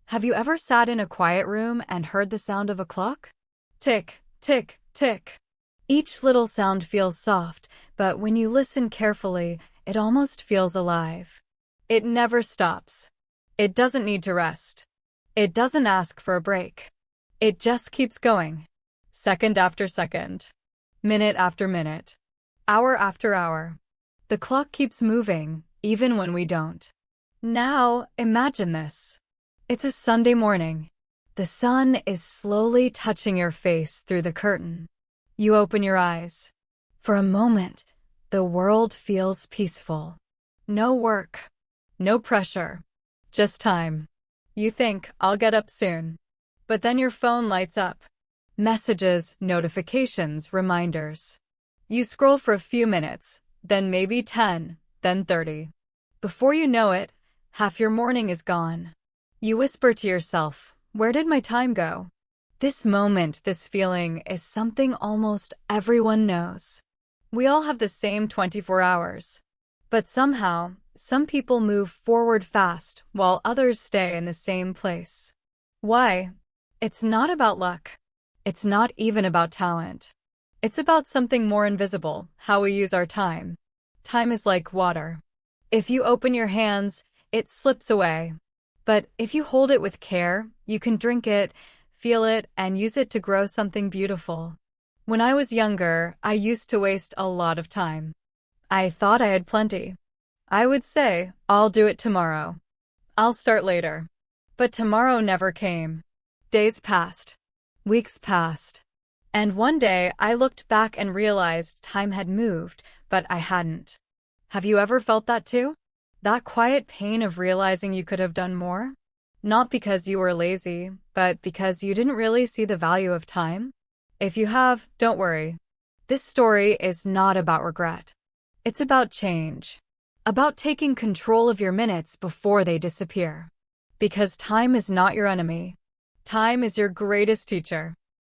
Have you ever sat in a quiet room and heard the sound of a clock? Tick, tick, tick. Each little sound feels soft, but when you listen carefully, it almost feels alive. It never stops. It doesn't need to rest. It doesn't ask for a break. It just keeps going. Second after second. Minute after minute. Hour after hour. The clock keeps moving, even when we don't. Now, imagine this. It's a Sunday morning. The sun is slowly touching your face through the curtain. You open your eyes. For a moment, the world feels peaceful. No work. No pressure. Just time. You think, I'll get up soon. But then your phone lights up. Messages, notifications, reminders. You scroll for a few minutes, then maybe 10, then 30. Before you know it, half your morning is gone. You whisper to yourself, where did my time go? This moment, this feeling, is something almost everyone knows. We all have the same 24 hours. But somehow, some people move forward fast while others stay in the same place. Why? It's not about luck. It's not even about talent. It's about something more invisible, how we use our time. Time is like water. If you open your hands, it slips away. But if you hold it with care, you can drink it, feel it, and use it to grow something beautiful. When I was younger, I used to waste a lot of time. I thought I had plenty. I would say, I'll do it tomorrow. I'll start later. But tomorrow never came. Days passed. Weeks passed. And one day, I looked back and realized time had moved, but I hadn't. Have you ever felt that too? That quiet pain of realizing you could have done more? Not because you were lazy, but because you didn't really see the value of time? If you have, don't worry. This story is not about regret. It's about change. About taking control of your minutes before they disappear. Because time is not your enemy. Time is your greatest teacher.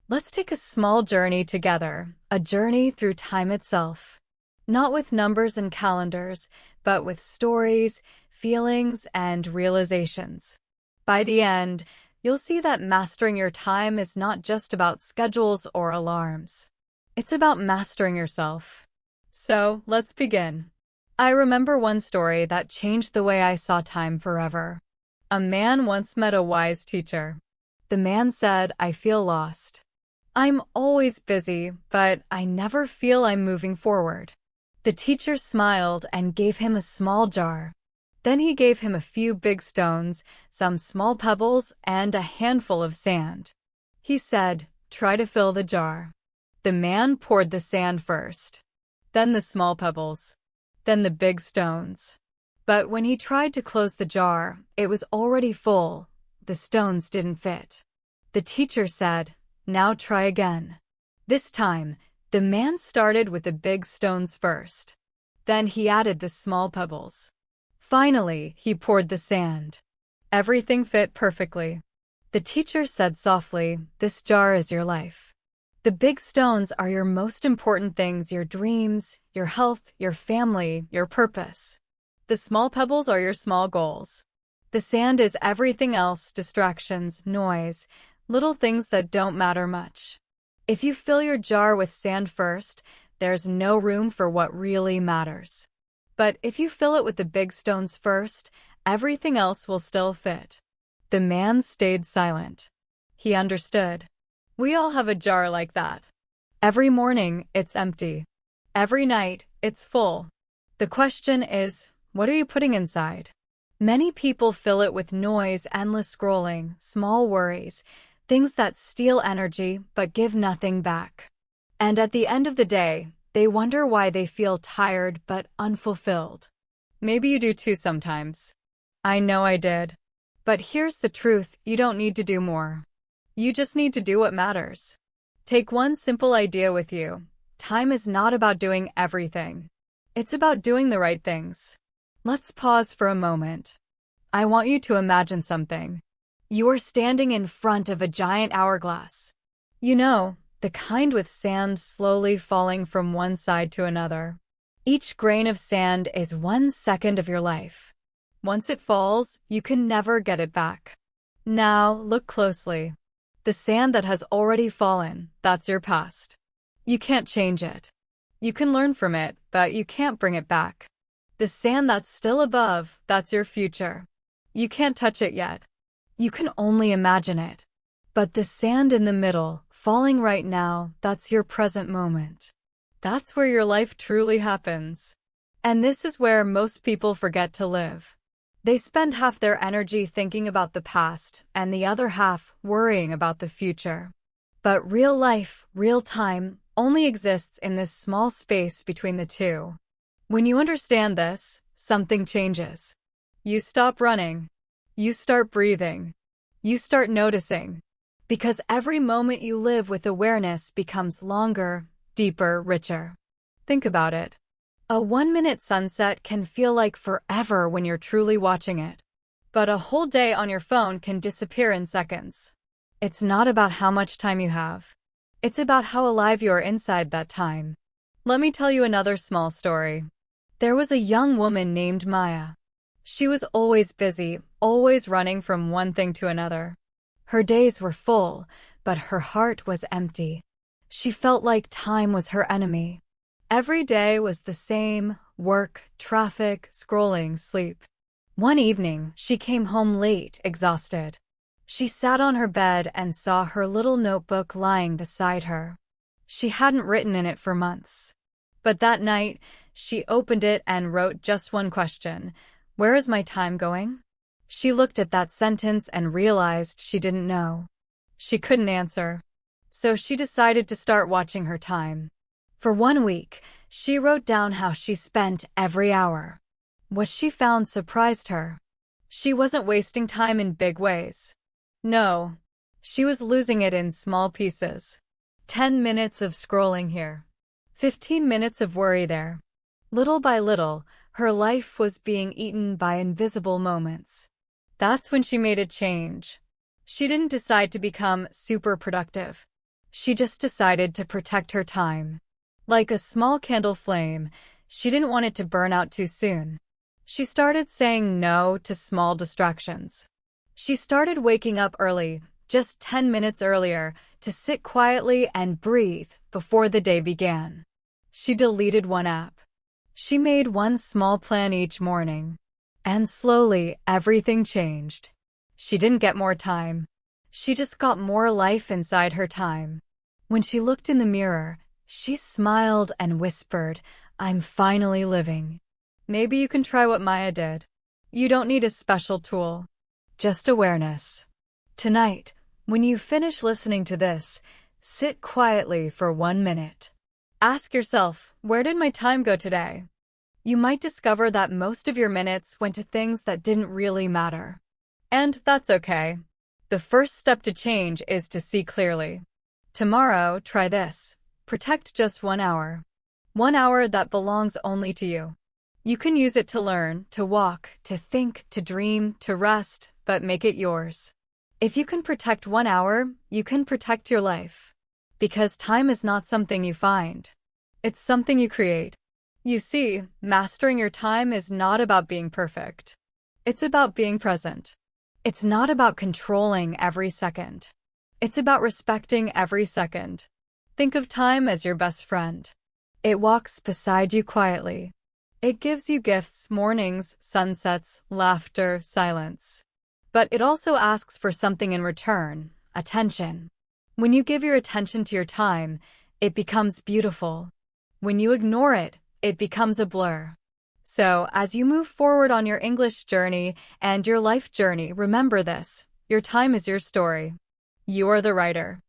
Let's take a small journey together, a journey through time itself. Not with numbers and calendars, but with stories, feelings, and realizations. By the end, you'll see that mastering your time is not just about schedules or alarms. It's about mastering yourself. So, let's begin. I remember one story that changed the way I saw time forever. A man once met a wise teacher. The man said, I feel lost. I'm always busy, but I never feel I'm moving forward. The teacher smiled and gave him a small jar. Then he gave him a few big stones, some small pebbles, and a handful of sand. He said, try to fill the jar. The man poured the sand first, then the small pebbles, then the big stones. But when he tried to close the jar, it was already full. The stones didn't fit. The teacher said, now try again. This time, the man started with the big stones first. Then he added the small pebbles. Finally, he poured the sand. Everything fit perfectly. The teacher said softly, this jar is your life. The big stones are your most important things, your dreams, your health, your family, your purpose. The small pebbles are your small goals. The sand is everything else, distractions, noise, little things that don't matter much. If you fill your jar with sand first, there's no room for what really matters. But if you fill it with the big stones first, everything else will still fit. The man stayed silent. He understood. We all have a jar like that. Every morning, it's empty. Every night, it's full. The question is, what are you putting inside? Many people fill it with noise, endless scrolling, small worries, things that steal energy but give nothing back. And at the end of the day, they wonder why they feel tired but unfulfilled. Maybe you do too sometimes. I know I did. But here's the truth, you don't need to do more. You just need to do what matters. Take one simple idea with you. Time is not about doing everything. It's about doing the right things. Let's pause for a moment. I want you to imagine something. You are standing in front of a giant hourglass. You know, the kind with sand slowly falling from one side to another. Each grain of sand is 1 second of your life. Once it falls, you can never get it back. Now, look closely. The sand that has already fallen, that's your past. You can't change it. You can learn from it, but you can't bring it back. The sand that's still above, that's your future. You can't touch it yet. You can only imagine it. But the sand in the middle, falling right now, that's your present moment. That's where your life truly happens. And this is where most people forget to live. They spend half their energy thinking about the past and the other half worrying about the future. But real life, real time, only exists in this small space between the two. When you understand this, something changes. You stop running. You start breathing. You start noticing. Because every moment you live with awareness becomes longer, deeper, richer. Think about it. A 1-minute sunset can feel like forever when you're truly watching it. But a whole day on your phone can disappear in seconds. It's not about how much time you have. It's about how alive you are inside that time. Let me tell you another small story. There was a young woman named Maya. She was always busy, always running from one thing to another. Her days were full, but her heart was empty. She felt like time was her enemy. Every day was the same: work, traffic, scrolling, sleep. One evening, she came home late, exhausted. She sat on her bed and saw her little notebook lying beside her. She hadn't written in it for months. But that night, she opened it and wrote just one question: "Where is my time going?" She looked at that sentence and realized she didn't know. She couldn't answer. So she decided to start watching her time. For 1 week, she wrote down how she spent every hour. What she found surprised her. She wasn't wasting time in big ways. No, she was losing it in small pieces. 10 minutes of scrolling here. 15 minutes of worry there. Little by little, her life was being eaten by invisible moments. That's when she made a change. She didn't decide to become super productive. She just decided to protect her time. Like a small candle flame, she didn't want it to burn out too soon. She started saying no to small distractions. She started waking up early, just 10 minutes earlier, to sit quietly and breathe before the day began. She deleted one app. She made one small plan each morning. And slowly, everything changed. She didn't get more time. She just got more life inside her time. When she looked in the mirror, she smiled and whispered, "I'm finally living." Maybe you can try what Maya did. You don't need a special tool. Just awareness. Tonight, when you finish listening to this, sit quietly for 1 minute. Ask yourself, where did my time go today? You might discover that most of your minutes went to things that didn't really matter. And that's okay. The first step to change is to see clearly. Tomorrow, try this. Protect just 1 hour. 1 hour that belongs only to you. You can use it to learn, to walk, to think, to dream, to rest, but make it yours. If you can protect 1 hour, you can protect your life. Because time is not something you find. It's something you create. You see, mastering your time is not about being perfect. It's about being present. It's not about controlling every second. It's about respecting every second. Think of time as your best friend. It walks beside you quietly. It gives you gifts, mornings, sunsets, laughter, silence. But it also asks for something in return: attention. When you give your attention to your time, it becomes beautiful. When you ignore it, it becomes a blur. So, as you move forward on your English journey and your life journey, remember this: your time is your story. You are the writer.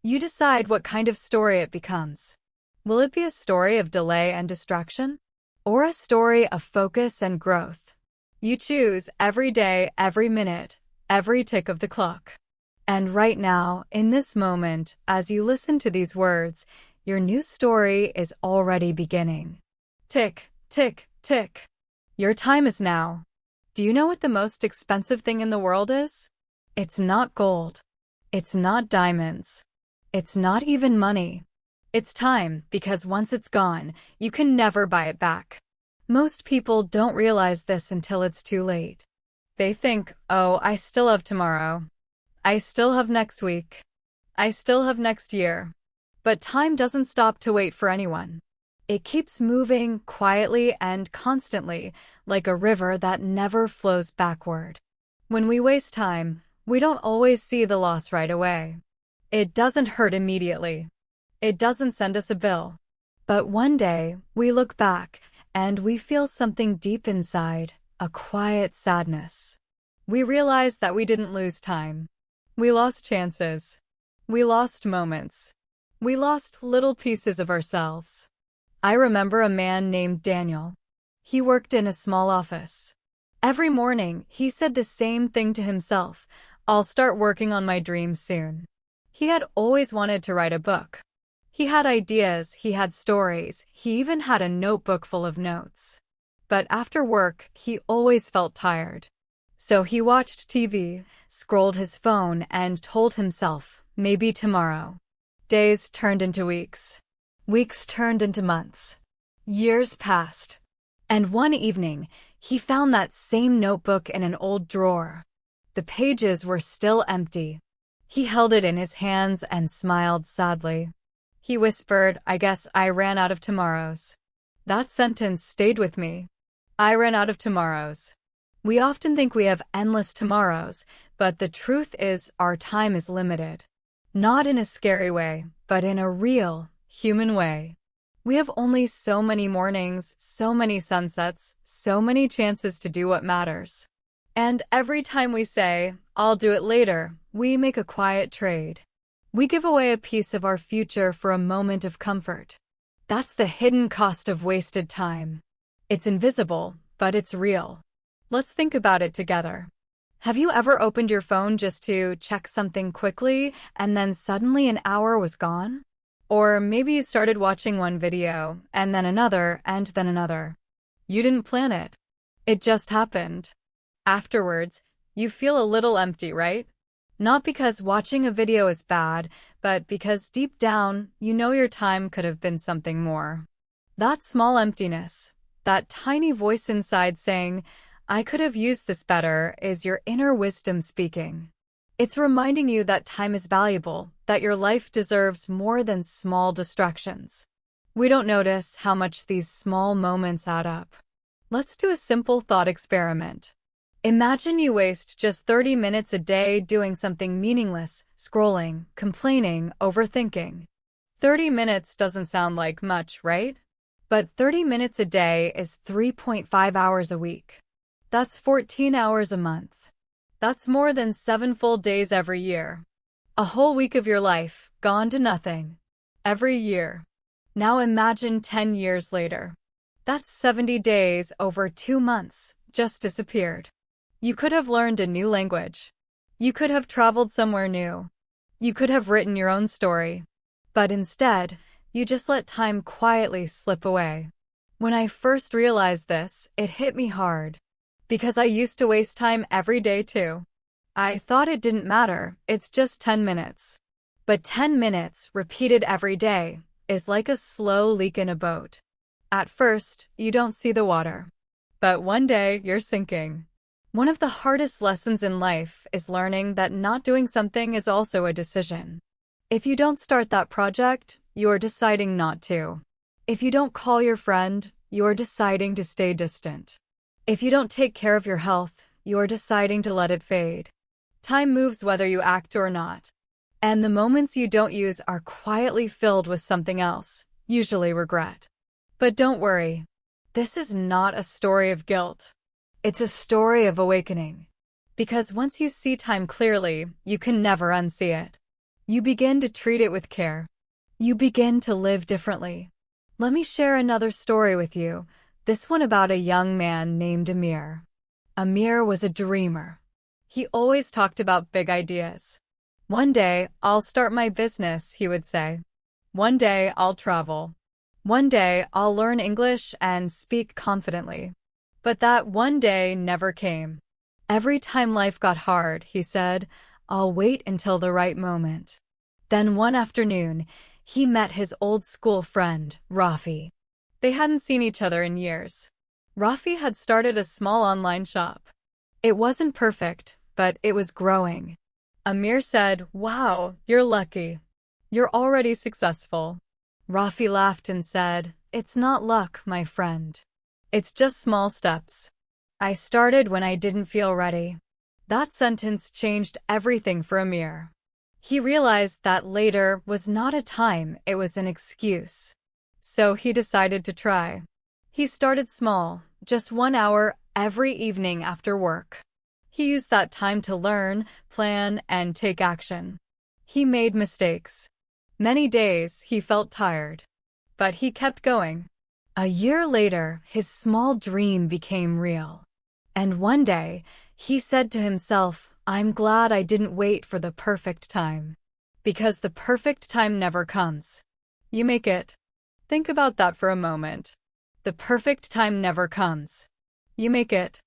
You decide what kind of story it becomes. Will it be a story of delay and distraction? Or a story of focus and growth? You choose every day, every minute, every tick of the clock. And right now, in this moment, as you listen to these words, your new story is already beginning. Tick, tick, tick. Your time is now. Do you know what the most expensive thing in the world is? It's not gold. It's not diamonds. It's not even money. It's time, because once it's gone, you can never buy it back. Most people don't realize this until it's too late. They think, oh, I still have tomorrow. I still have next week. I still have next year. But time doesn't stop to wait for anyone. It keeps moving quietly and constantly, like a river that never flows backward. When we waste time, we don't always see the loss right away. It doesn't hurt immediately. It doesn't send us a bill. But one day, we look back, and we feel something deep inside, a quiet sadness. We realize that we didn't lose time. We lost chances. We lost moments. We lost little pieces of ourselves. I remember a man named Daniel. He worked in a small office. Every morning, he said the same thing to himself: I'll start working on my dreams soon. He had always wanted to write a book. He had ideas, he had stories, he even had a notebook full of notes. But after work, he always felt tired. So he watched TV, scrolled his phone, and told himself, maybe tomorrow. Days turned into weeks. Weeks turned into months. Years passed. And one evening, he found that same notebook in an old drawer. The pages were still empty. He held it in his hands and smiled sadly. He whispered, I guess I ran out of tomorrows. That sentence stayed with me. I ran out of tomorrows. We often think we have endless tomorrows, but the truth is our time is limited. Not in a scary way, but in a real, human way. We have only so many mornings, so many sunsets, so many chances to do what matters. And every time we say, I'll do it later, we make a quiet trade. We give away a piece of our future for a moment of comfort. That's the hidden cost of wasted time. It's invisible, but it's real. Let's think about it together. Have you ever opened your phone just to check something quickly, and then suddenly an hour was gone? Or maybe you started watching one video, and then another, and then another. You didn't plan it. It just happened. Afterwards, you feel a little empty, right? Not because watching a video is bad, but because deep down, you know your time could have been something more. That small emptiness, that tiny voice inside saying, I could have used this better, is your inner wisdom speaking. It's reminding you that time is valuable, that your life deserves more than small distractions. We don't notice how much these small moments add up. Let's do a simple thought experiment. Imagine you waste just 30 minutes a day doing something meaningless, scrolling, complaining, overthinking. 30 minutes doesn't sound like much, right? But 30 minutes a day is 3.5 hours a week. That's 14 hours a month. That's more than 7 full days every year. A whole week of your life, gone to nothing. Every year. Now imagine 10 years later. That's 70 days over 2 months, just disappeared. You could have learned a new language. You could have traveled somewhere new. You could have written your own story. But instead, you just let time quietly slip away. When I first realized this, it hit me hard. Because I used to waste time every day too. I thought it didn't matter, it's just 10 minutes. But 10 minutes, repeated every day, is like a slow leak in a boat. At first, you don't see the water. But one day, you're sinking. One of the hardest lessons in life is learning that not doing something is also a decision. If you don't start that project, you're deciding not to. If you don't call your friend, you're deciding to stay distant. If you don't take care of your health, you're deciding to let it fade. Time moves whether you act or not. And the moments you don't use are quietly filled with something else, usually regret. But don't worry. This is not a story of guilt. It's a story of awakening. Because once you see time clearly, you can never unsee it. You begin to treat it with care. You begin to live differently. Let me share another story with you, this one about a young man named Amir. Amir was a dreamer. He always talked about big ideas. One day, I'll start my business, he would say. One day, I'll travel. One day, I'll learn English and speak confidently. But that one day never came. Every time life got hard, he said, I'll wait until the right moment. Then one afternoon, he met his old school friend, Rafi. They hadn't seen each other in years. Rafi had started a small online shop. It wasn't perfect, but it was growing. Amir said, "Wow, you're lucky. You're already successful." Rafi laughed and said, "It's not luck, my friend. It's just small steps. I started when I didn't feel ready." That sentence changed everything for Amir. He realized that later was not a time, it was an excuse. So he decided to try. He started small, just 1 hour every evening after work. He used that time to learn, plan, and take action. He made mistakes. Many days he felt tired. But he kept going. A year later, his small dream became real. And one day, he said to himself, "I'm glad I didn't wait for the perfect time." Because the perfect time never comes. You make it. Think about that for a moment. The perfect time never comes. You make it.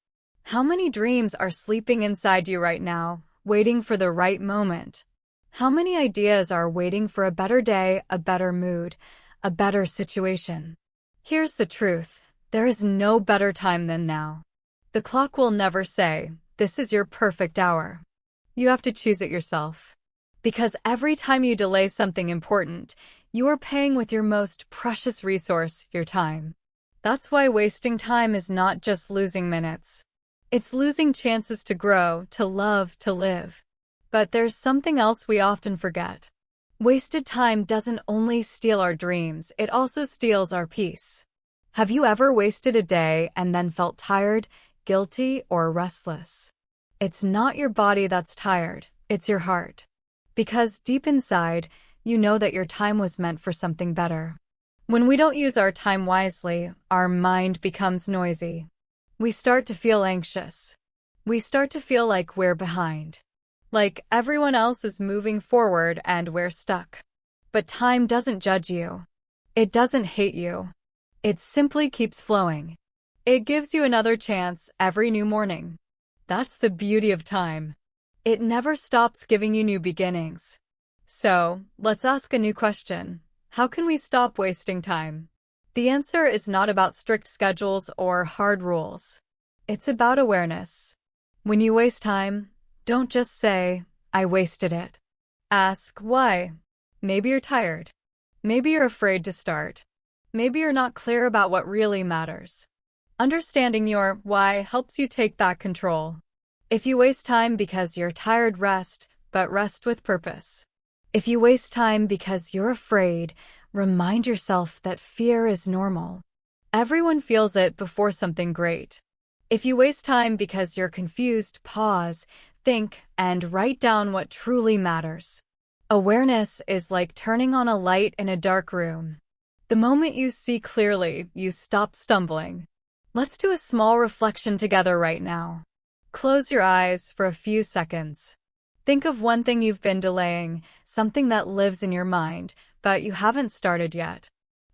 How many dreams are sleeping inside you right now, waiting for the right moment? How many ideas are waiting for a better day, a better mood, a better situation? Here's the truth. There is no better time than now. The clock will never say, "This is your perfect hour." You have to choose it yourself. Because every time you delay something important, you are paying with your most precious resource, your time. That's why wasting time is not just losing minutes. It's losing chances to grow, to love, to live. But there's something else we often forget. Wasted time doesn't only steal our dreams, it also steals our peace. Have you ever wasted a day and then felt tired, guilty, or restless? It's not your body that's tired, it's your heart. Because deep inside, you know that your time was meant for something better. When we don't use our time wisely, our mind becomes noisy. We start to feel anxious. We start to feel like we're behind. Like everyone else is moving forward and we're stuck. But time doesn't judge you. It doesn't hate you. It simply keeps flowing. It gives you another chance every new morning. That's the beauty of time. It never stops giving you new beginnings. So, let's ask a new question. How can we stop wasting time? The answer is not about strict schedules or hard rules. It's about awareness. When you waste time, don't just say, "I wasted it." Ask why. Maybe you're tired. Maybe you're afraid to start. Maybe you're not clear about what really matters. Understanding your why helps you take back control. If you waste time because you're tired, rest, but rest with purpose. If you waste time because you're afraid, remind yourself that fear is normal. Everyone feels it before something great. If you waste time because you're confused, pause, think, and write down what truly matters. Awareness is like turning on a light in a dark room. The moment you see clearly, you stop stumbling. Let's do a small reflection together right now. Close your eyes for a few seconds. Think of one thing you've been delaying, something that lives in your mind, but you haven't started yet.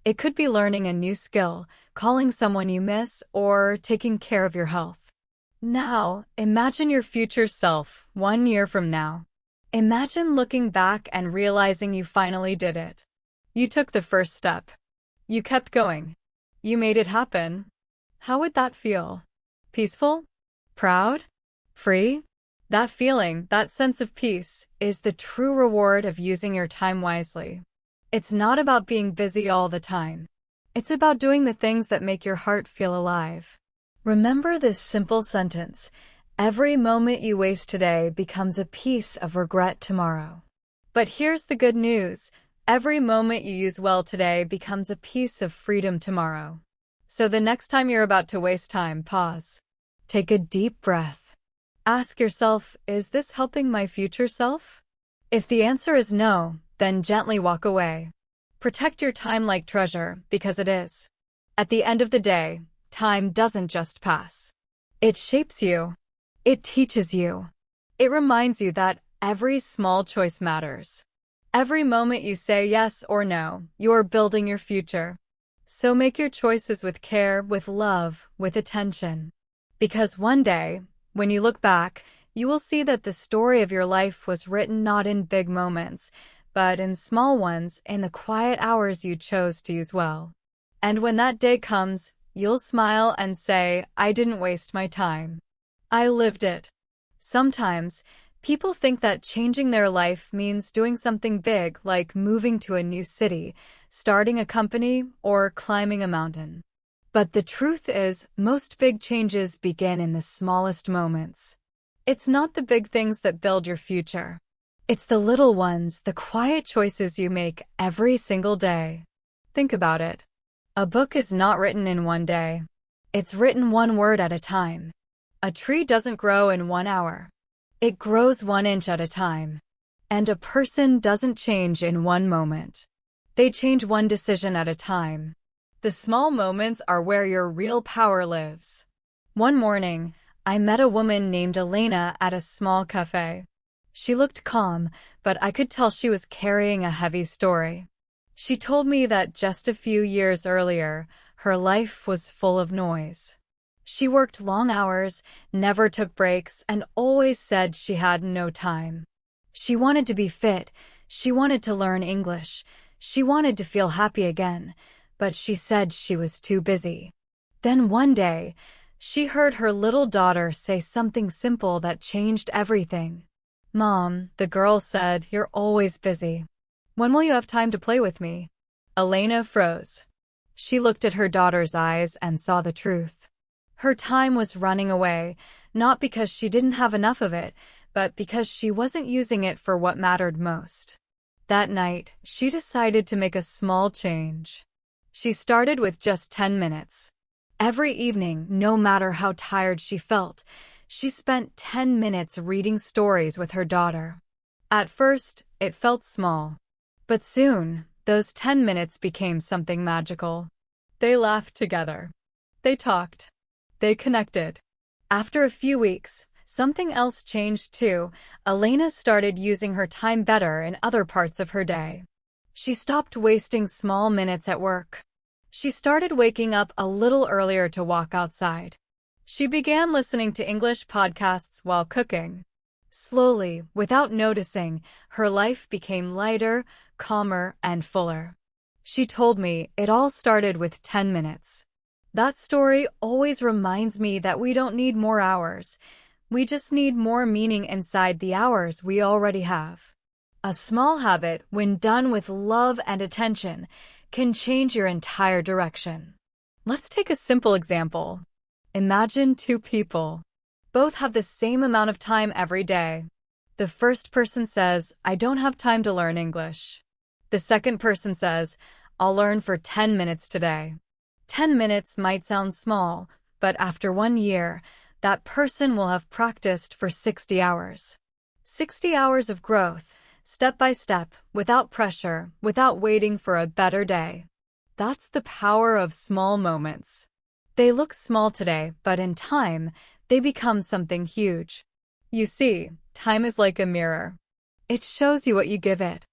It could be learning a new skill, calling someone you miss, or taking care of your health. Now, imagine your future self 1 year from now. Imagine looking back and realizing you finally did it. You took the first step. You kept going. You made it happen. How would that feel? Peaceful? Proud? Free? That feeling, that sense of peace, is the true reward of using your time wisely. It's not about being busy all the time. It's about doing the things that make your heart feel alive. Remember this simple sentence: every moment you waste today becomes a piece of regret tomorrow. But here's the good news: every moment you use well today becomes a piece of freedom tomorrow. So the next time you're about to waste time, pause. Take a deep breath. Ask yourself, is this helping my future self? If the answer is no, then gently walk away. Protect your time like treasure, because it is. At the end of the day, time doesn't just pass. It shapes you. It teaches you. It reminds you that every small choice matters. Every moment you say yes or no, you're building your future. So make your choices with care, with love, with attention. Because one day, when you look back, you will see that the story of your life was written not in big moments, but in small ones, in the quiet hours you chose to use well. And when that day comes, you'll smile and say, I didn't waste my time. I lived it. Sometimes, People think that changing their life means doing something big like moving to a new city, starting a company, or climbing a mountain. But the truth is, most big changes begin in the smallest moments. It's not the big things that build your future. It's the little ones, the quiet choices you make every single day. Think about it. A book is not written in one day. It's written one word at a time. A tree doesn't grow in 1 hour. It grows 1 inch at a time. And a person doesn't change in one moment. They change one decision at a time. The small moments are where your real power lives. One morning, I met a woman named Elena at a small cafe. She looked calm, but I could tell she was carrying a heavy story. She told me that just a few years earlier, her life was full of noise. She worked long hours, never took breaks, and always said she had no time. She wanted to be fit, she wanted to learn English, she wanted to feel happy again, but she said she was too busy. Then one day, she heard her little daughter say something simple that changed everything. "Mom," the girl said, "you're always busy. When will you have time to play with me?" Elena froze. She looked at her daughter's eyes and saw the truth. Her time was running away, not because she didn't have enough of it, but because she wasn't using it for what mattered most. That night, she decided to make a small change. She started with just 10 minutes. Every evening, no matter how tired she felt, she spent 10 minutes reading stories with her daughter. At first, it felt small. But soon, those 10 minutes became something magical. They laughed together. They talked. They connected. After a few weeks, something else changed too. Elena started using her time better in other parts of her day. She stopped wasting small minutes at work. She started waking up a little earlier to walk outside. She began listening to English podcasts while cooking. Slowly, without noticing, her life became lighter, calmer, and fuller. She told me it all started with 10 minutes. That story always reminds me that we don't need more hours. We just need more meaning inside the hours we already have. A small habit, when done with love and attention, can change your entire direction. Let's take a simple example. Imagine two people. Both have the same amount of time every day. The first person says, "I don't have time to learn English." The second person says, "I'll learn for 10 minutes today." 10 minutes might sound small, but after 1 year, that person will have practiced for 60 hours. 60 hours of growth, step by step, without pressure, without waiting for a better day. That's the power of small moments. They look small today, but in time, they become something huge. You see, time is like a mirror. It shows you what you give it.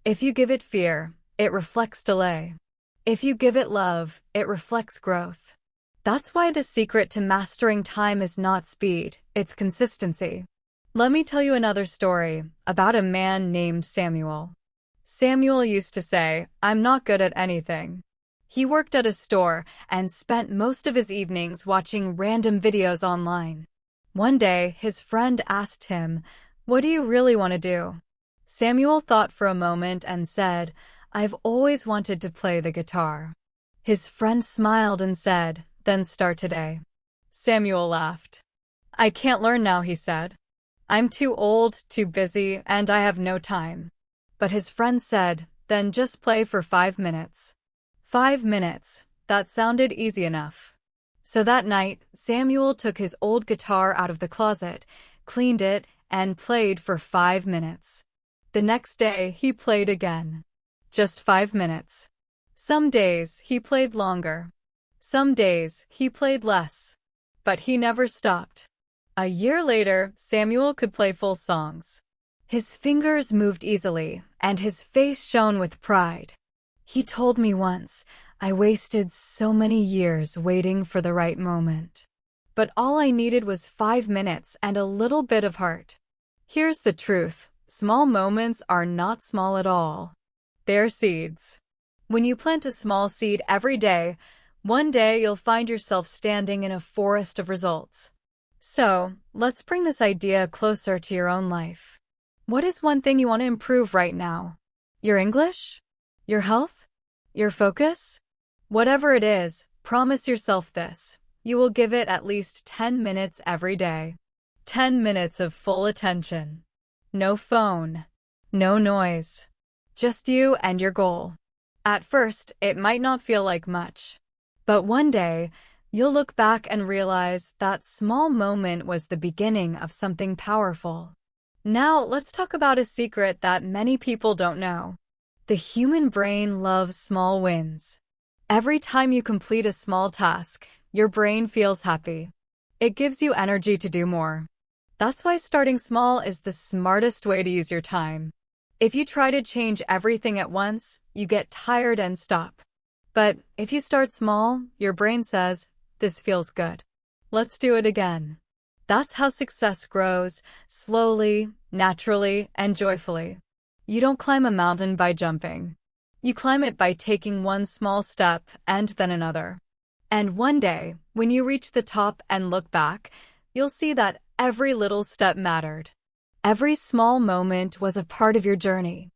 If you give it fear, it reflects delay. If you give it love, it reflects growth. That's why the secret to mastering time is not speed, it's consistency. Let me tell you another story about a man named Samuel. Samuel used to say, "I'm not good at anything." He worked at a store and spent most of his evenings watching random videos online. One day, his friend asked him, "What do you really want to do?" Samuel thought for a moment and said, "I've always wanted to play the guitar." His friend smiled and said, "Then start today." Samuel laughed. "I can't learn now," he said. "I'm too old, too busy, and I have no time." But his friend said, "Then just play for 5 minutes." 5 minutes. That sounded easy enough. So that night, Samuel took his old guitar out of the closet, cleaned it, and played for 5 minutes. The next day, he played again. Just 5 minutes. Some days, he played longer. Some days, he played less. But he never stopped. A year later, Samuel could play full songs. His fingers moved easily, and his face shone with pride. He told me once, "I wasted so many years waiting for the right moment. But all I needed was 5 minutes and a little bit of heart." Here's the truth. Small moments are not small at all. They're seeds. When you plant a small seed every day, one day you'll find yourself standing in a forest of results. So, let's bring this idea closer to your own life. What is one thing you want to improve right now? Your English? Your health? Your focus? Whatever it is, promise yourself this. You will give it at least 10 minutes every day. 10 minutes of full attention. No phone. No noise. Just you and your goal. At first, it might not feel like much. But one day, you'll look back and realize that small moment was the beginning of something powerful. Now, let's talk about a secret that many people don't know. The human brain loves small wins. Every time you complete a small task, your brain feels happy. It gives you energy to do more. That's why starting small is the smartest way to use your time. If you try to change everything at once, you get tired and stop. But if you start small, your brain says, "This feels good. Let's do it again." That's how success grows, slowly, naturally, and joyfully. You don't climb a mountain by jumping. You climb it by taking one small step and then another. And one day, when you reach the top and look back, you'll see that every little step mattered. Every small moment was a part of your journey.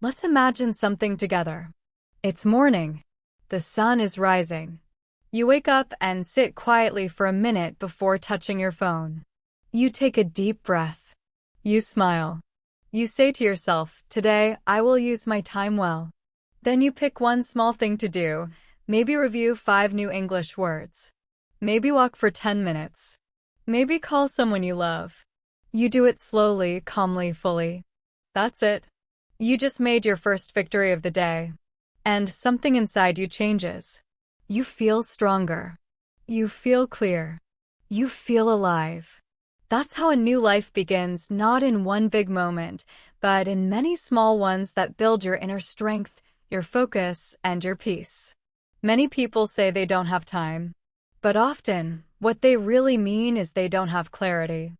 Let's imagine something together. It's morning. The sun is rising. You wake up and sit quietly for a minute before touching your phone. You take a deep breath. You smile. You say to yourself, "Today, I will use my time well." Then you pick one small thing to do. Maybe review 5 new English words. Maybe walk for 10 minutes. Maybe call someone you love. You do it slowly, calmly, fully. That's it. You just made your first victory of the day. And something inside you changes. You feel stronger. You feel clear. You feel alive. That's how a new life begins, not in one big moment, but in many small ones that build your inner strength, your focus, and your peace. Many people say they don't have time. But often, what they really mean is they don't have clarity.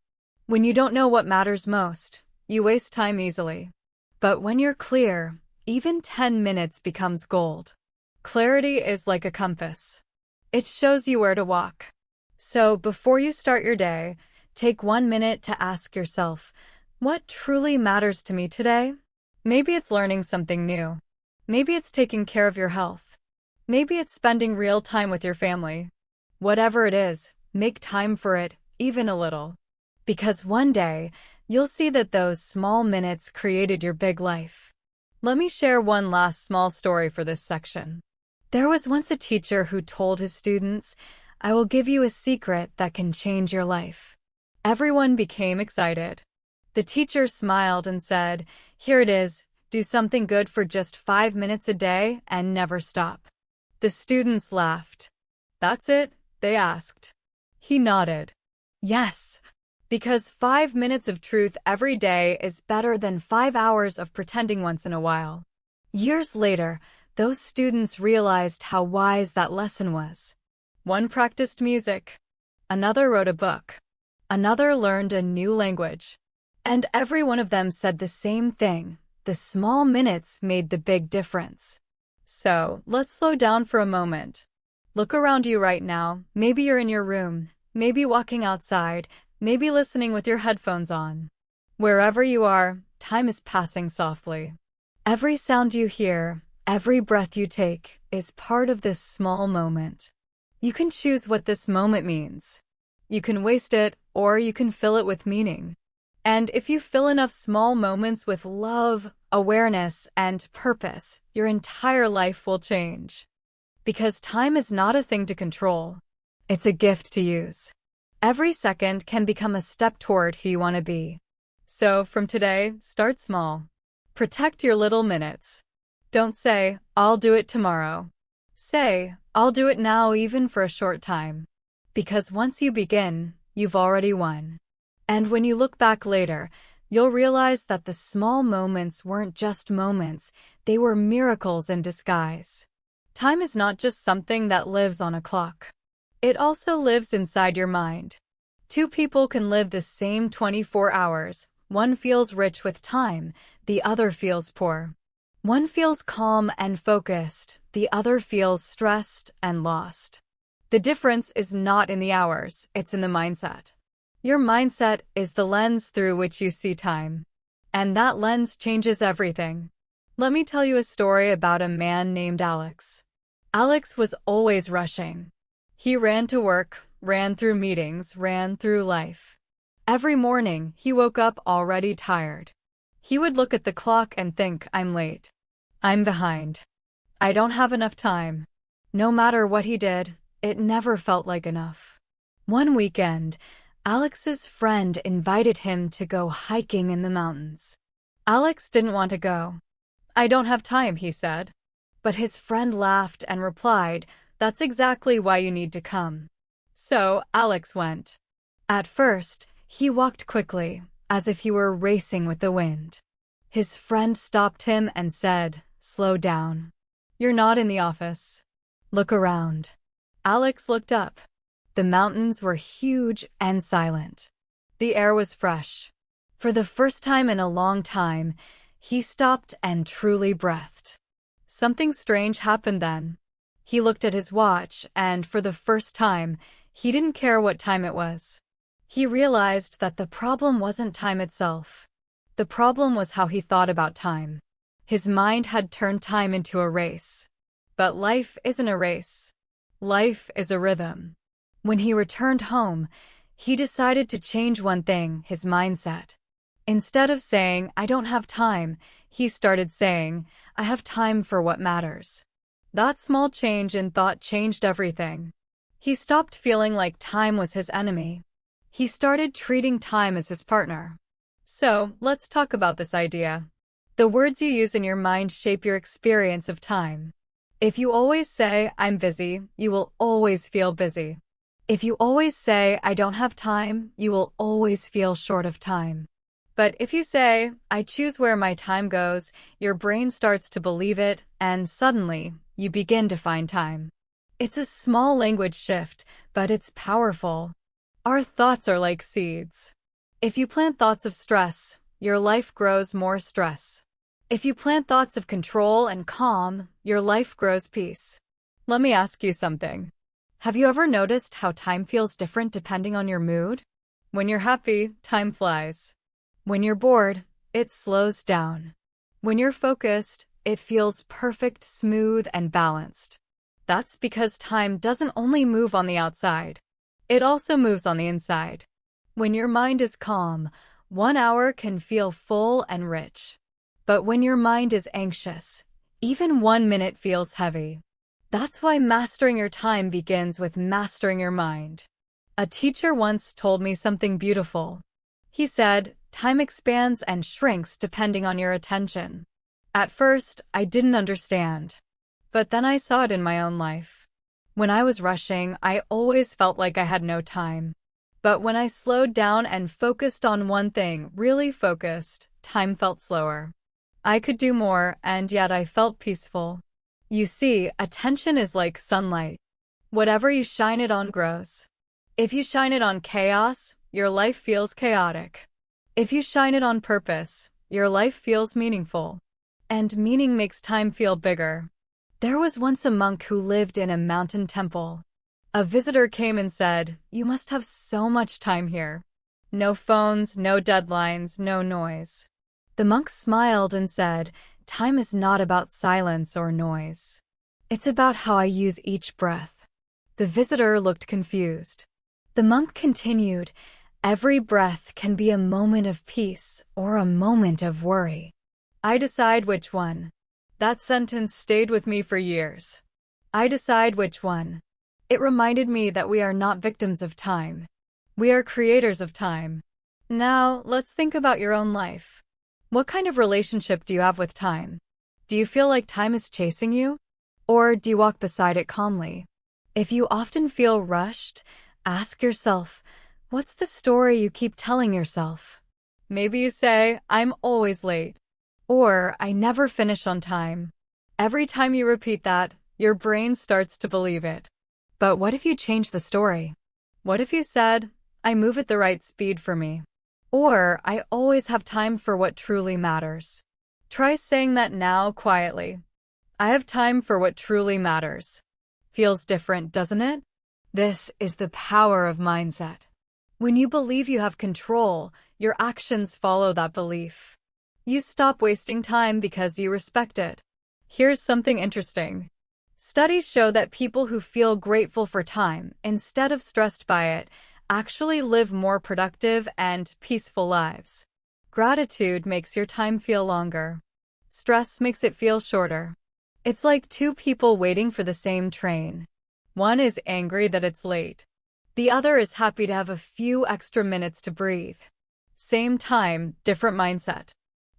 When you don't know what matters most, you waste time easily. But when you're clear, even 10 minutes becomes gold. Clarity is like a compass. It shows you where to walk. So before you start your day, take 1 minute to ask yourself, what truly matters to me today? Maybe it's learning something new. Maybe it's taking care of your health. Maybe it's spending real time with your family. Whatever it is, make time for it, even a little. Because one day, you'll see that those small minutes created your big life. Let me share one last small story for this section. There was once a teacher who told his students, "I will give you a secret that can change your life." Everyone became excited. The teacher smiled and said, "Here it is, do something good for just 5 minutes a day and never stop." The students laughed. "That's it?" they asked. He nodded. "Yes, because 5 minutes of truth every day is better than 5 hours of pretending once in a while." Years later, those students realized how wise that lesson was. One practiced music. Another wrote a book. Another learned a new language. And every one of them said the same thing. The small minutes made the big difference. So, let's slow down for a moment. Look around you right now. Maybe you're in your room. Maybe walking outside. Maybe listening with your headphones on. Wherever you are, time is passing softly. Every sound you hear, every breath you take, is part of this small moment. You can choose what this moment means. You can waste it, or you can fill it with meaning. And if you fill enough small moments with love, awareness, and purpose, your entire life will change. Because time is not a thing to control. It's a gift to use. Every second can become a step toward who you want to be. So, from today, start small. Protect your little minutes. Don't say, "I'll do it tomorrow." Say, "I'll do it now, even for a short time." Because once you begin, you've already won. And when you look back later, you'll realize that the small moments weren't just moments, they were miracles in disguise. Time is not just something that lives on a clock. It also lives inside your mind. 2 people can live the same 24 hours. One feels rich with time, the other feels poor. One feels calm and focused, the other feels stressed and lost. The difference is not in the hours, it's in the mindset. Your mindset is the lens through which you see time. And that lens changes everything. Let me tell you a story about a man named Alex. Alex was always rushing. He ran to work, ran through meetings, ran through life. Every morning, he woke up already tired. He would look at the clock and think, I'm late. I'm behind. I don't have enough time. No matter what he did, it never felt like enough. One weekend, Alex's friend invited him to go hiking in the mountains. Alex didn't want to go. I don't have time, he said. But his friend laughed and replied, that's exactly why you need to come. So Alex went. At first, he walked quickly, as if he were racing with the wind. His friend stopped him and said, slow down. You're not in the office. Look around. Alex looked up. The mountains were huge and silent. The air was fresh. For the first time in a long time, he stopped and truly breathed. Something strange happened then. He looked at his watch, and for the first time, he didn't care what time it was. He realized that the problem wasn't time itself. The problem was how he thought about time. His mind had turned time into a race. But life isn't a race. Life is a rhythm. When he returned home, he decided to change one thing, his mindset. Instead of saying, I don't have time, he started saying, I have time for what matters. That small change in thought changed everything. He stopped feeling like time was his enemy. He started treating time as his partner. So, let's talk about this idea. The words you use in your mind shape your experience of time. If you always say, I'm busy, you will always feel busy. If you always say, I don't have time, you will always feel short of time. But if you say, I choose where my time goes, your brain starts to believe it, and suddenly, you begin to find time. It's a small language shift, but it's powerful. Our thoughts are like seeds. If you plant thoughts of stress, your life grows more stress. If you plant thoughts of control and calm, your life grows peace. Let me ask you something. Have you ever noticed how time feels different depending on your mood? When you're happy, time flies. When you're bored, it slows down. When you're focused, it feels perfect, smooth, and balanced. That's because time doesn't only move on the outside. It also moves on the inside. When your mind is calm, 1 hour can feel full and rich. But when your mind is anxious, even 1 minute feels heavy. That's why mastering your time begins with mastering your mind. A teacher once told me something beautiful. He said, time expands and shrinks depending on your attention. At first, I didn't understand. But then I saw it in my own life. When I was rushing, I always felt like I had no time. But when I slowed down and focused on one thing, really focused, time felt slower. I could do more, and yet I felt peaceful. You see, attention is like sunlight. Whatever you shine it on grows. If you shine it on chaos, your life feels chaotic. If you shine it on purpose, your life feels meaningful. And meaning makes time feel bigger. There was once a monk who lived in a mountain temple. A visitor came and said, you must have so much time here. No phones, no deadlines, no noise. The monk smiled and said, time is not about silence or noise. It's about how I use each breath. The visitor looked confused. The monk continued, every breath can be a moment of peace or a moment of worry. I decide which one. That sentence stayed with me for years. I decide which one. It reminded me that we are not victims of time. We are creators of time. Now, let's think about your own life. What kind of relationship do you have with time? Do you feel like time is chasing you? Or do you walk beside it calmly? If you often feel rushed, ask yourself, what's the story you keep telling yourself? Maybe you say, I'm always late. Or, I never finish on time. Every time you repeat that, your brain starts to believe it. But what if you change the story? What if you said, I move at the right speed for me? Or, I always have time for what truly matters. Try saying that now quietly. I have time for what truly matters. Feels different, doesn't it? This is the power of mindset. When you believe you have control, your actions follow that belief. You stop wasting time because you respect it. Here's something interesting. Studies show that people who feel grateful for time, instead of stressed by it, actually live more productive and peaceful lives. Gratitude makes your time feel longer. Stress makes it feel shorter. It's like two people waiting for the same train. One is angry that it's late. The other is happy to have a few extra minutes to breathe. Same time, different mindset.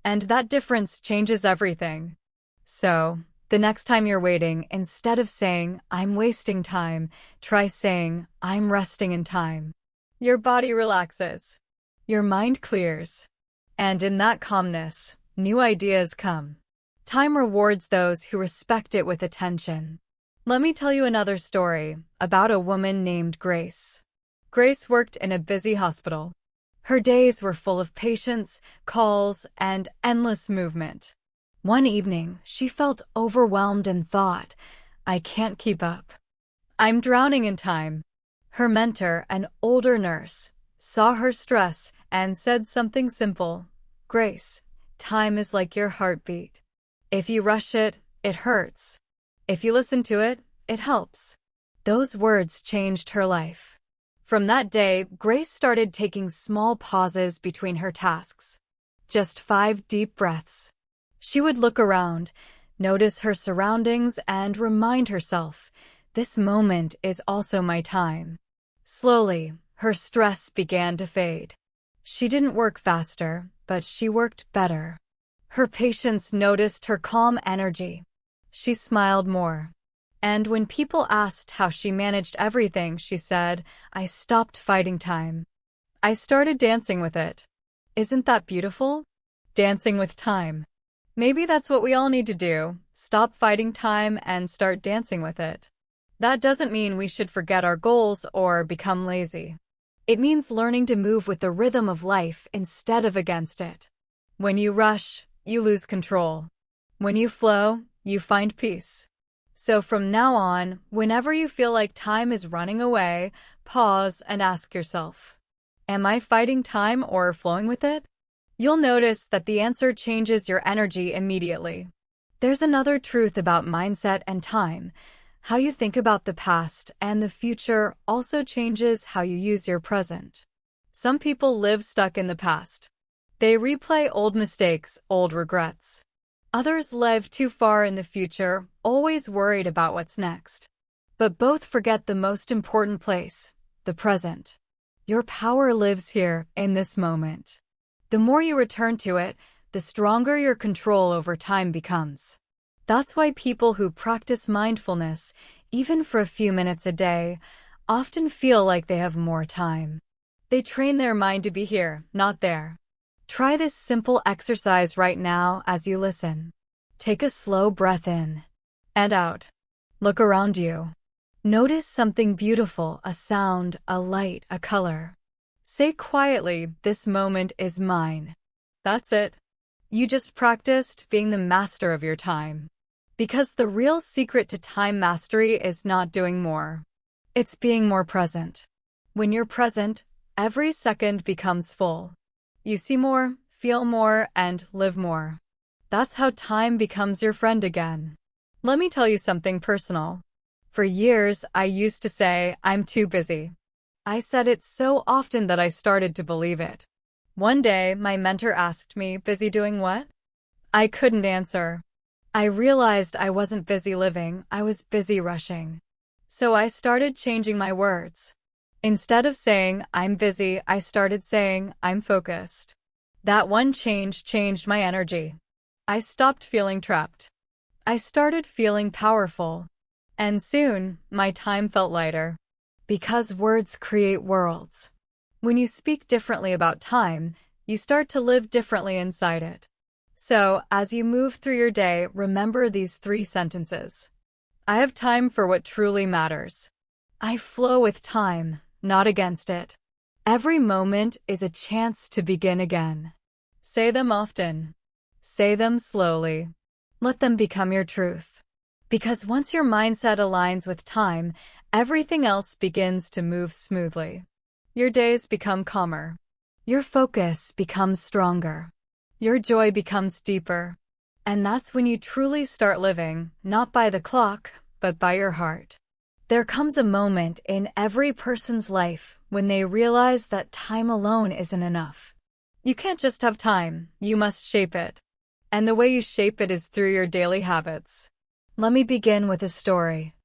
And that difference changes everything. So, the next time you're waiting, instead of saying, "I'm wasting time," try saying, "I'm resting in time." Your body relaxes. Your mind clears. And in that calmness, new ideas come. Time rewards those who respect it with attention. Let me tell you another story about a woman named Grace. Grace worked in a busy hospital. Her days were full of patients, calls, and endless movement. One evening, she felt overwhelmed and thought, "I can't keep up. I'm drowning in time." Her mentor, an older nurse, saw her stress and said something simple, "Grace, time is like your heartbeat. If you rush it, it hurts. If you listen to it, it helps." Those words changed her life. From that day, Grace started taking small pauses between her tasks. Just 5 deep breaths. She would look around, notice her surroundings, and remind herself, "This moment is also my time." Slowly, her stress began to fade. She didn't work faster, but she worked better. Her patients noticed her calm energy. She smiled more. And when people asked how she managed everything, she said, "I stopped fighting time. I started dancing with it." Isn't that beautiful? Dancing with time. Maybe that's what we all need to do. Stop fighting time and start dancing with it. That doesn't mean we should forget our goals or become lazy. It means learning to move with the rhythm of life instead of against it. When you rush, you lose control. When you flow, you find peace. So from now on, whenever you feel like time is running away, pause and ask yourself, "Am I fighting time or flowing with it?" You'll notice that the answer changes your energy immediately. There's another truth about mindset and time. How you think about the past and the future also changes how you use your present. Some people live stuck in the past. They replay old mistakes, old regrets. Others live too far in the future, always worried about what's next. But both forget the most important place, the present. Your power lives here, in this moment. The more you return to it, the stronger your control over time becomes. That's why people who practice mindfulness, even for a few minutes a day, often feel like they have more time. They train their mind to be here, not there. Try this simple exercise right now as you listen. Take a slow breath in and out. Look around you. Notice something beautiful, a sound, a light, a color. Say quietly, "This moment is mine." That's it. You just practiced being the master of your time. Because the real secret to time mastery is not doing more. It's being more present. When you're present, every second becomes full. You see more, feel more, and live more. That's how time becomes your friend again. Let me tell you something personal. For years, I used to say, "I'm too busy." I said it so often that I started to believe it. One day, my mentor asked me, "Busy doing what?" I couldn't answer. I realized I wasn't busy living, I was busy rushing. So I started changing my words. Instead of saying, "I'm busy," I started saying, "I'm focused." That one change changed my energy. I stopped feeling trapped. I started feeling powerful. And soon, my time felt lighter. Because words create worlds. When you speak differently about time, you start to live differently inside it. So, as you move through your day, remember these 3 sentences. I have time for what truly matters. I flow with time, not against it. Every moment is a chance to begin again. Say them often. Say them slowly. Let them become your truth. Because once your mindset aligns with time, everything else begins to move smoothly. Your days become calmer. Your focus becomes stronger. Your joy becomes deeper. And that's when you truly start living, not by the clock, but by your heart. There comes a moment in every person's life when they realize that time alone isn't enough. You can't just have time, you must shape it. And the way you shape it is through your daily habits. Let me begin with a story.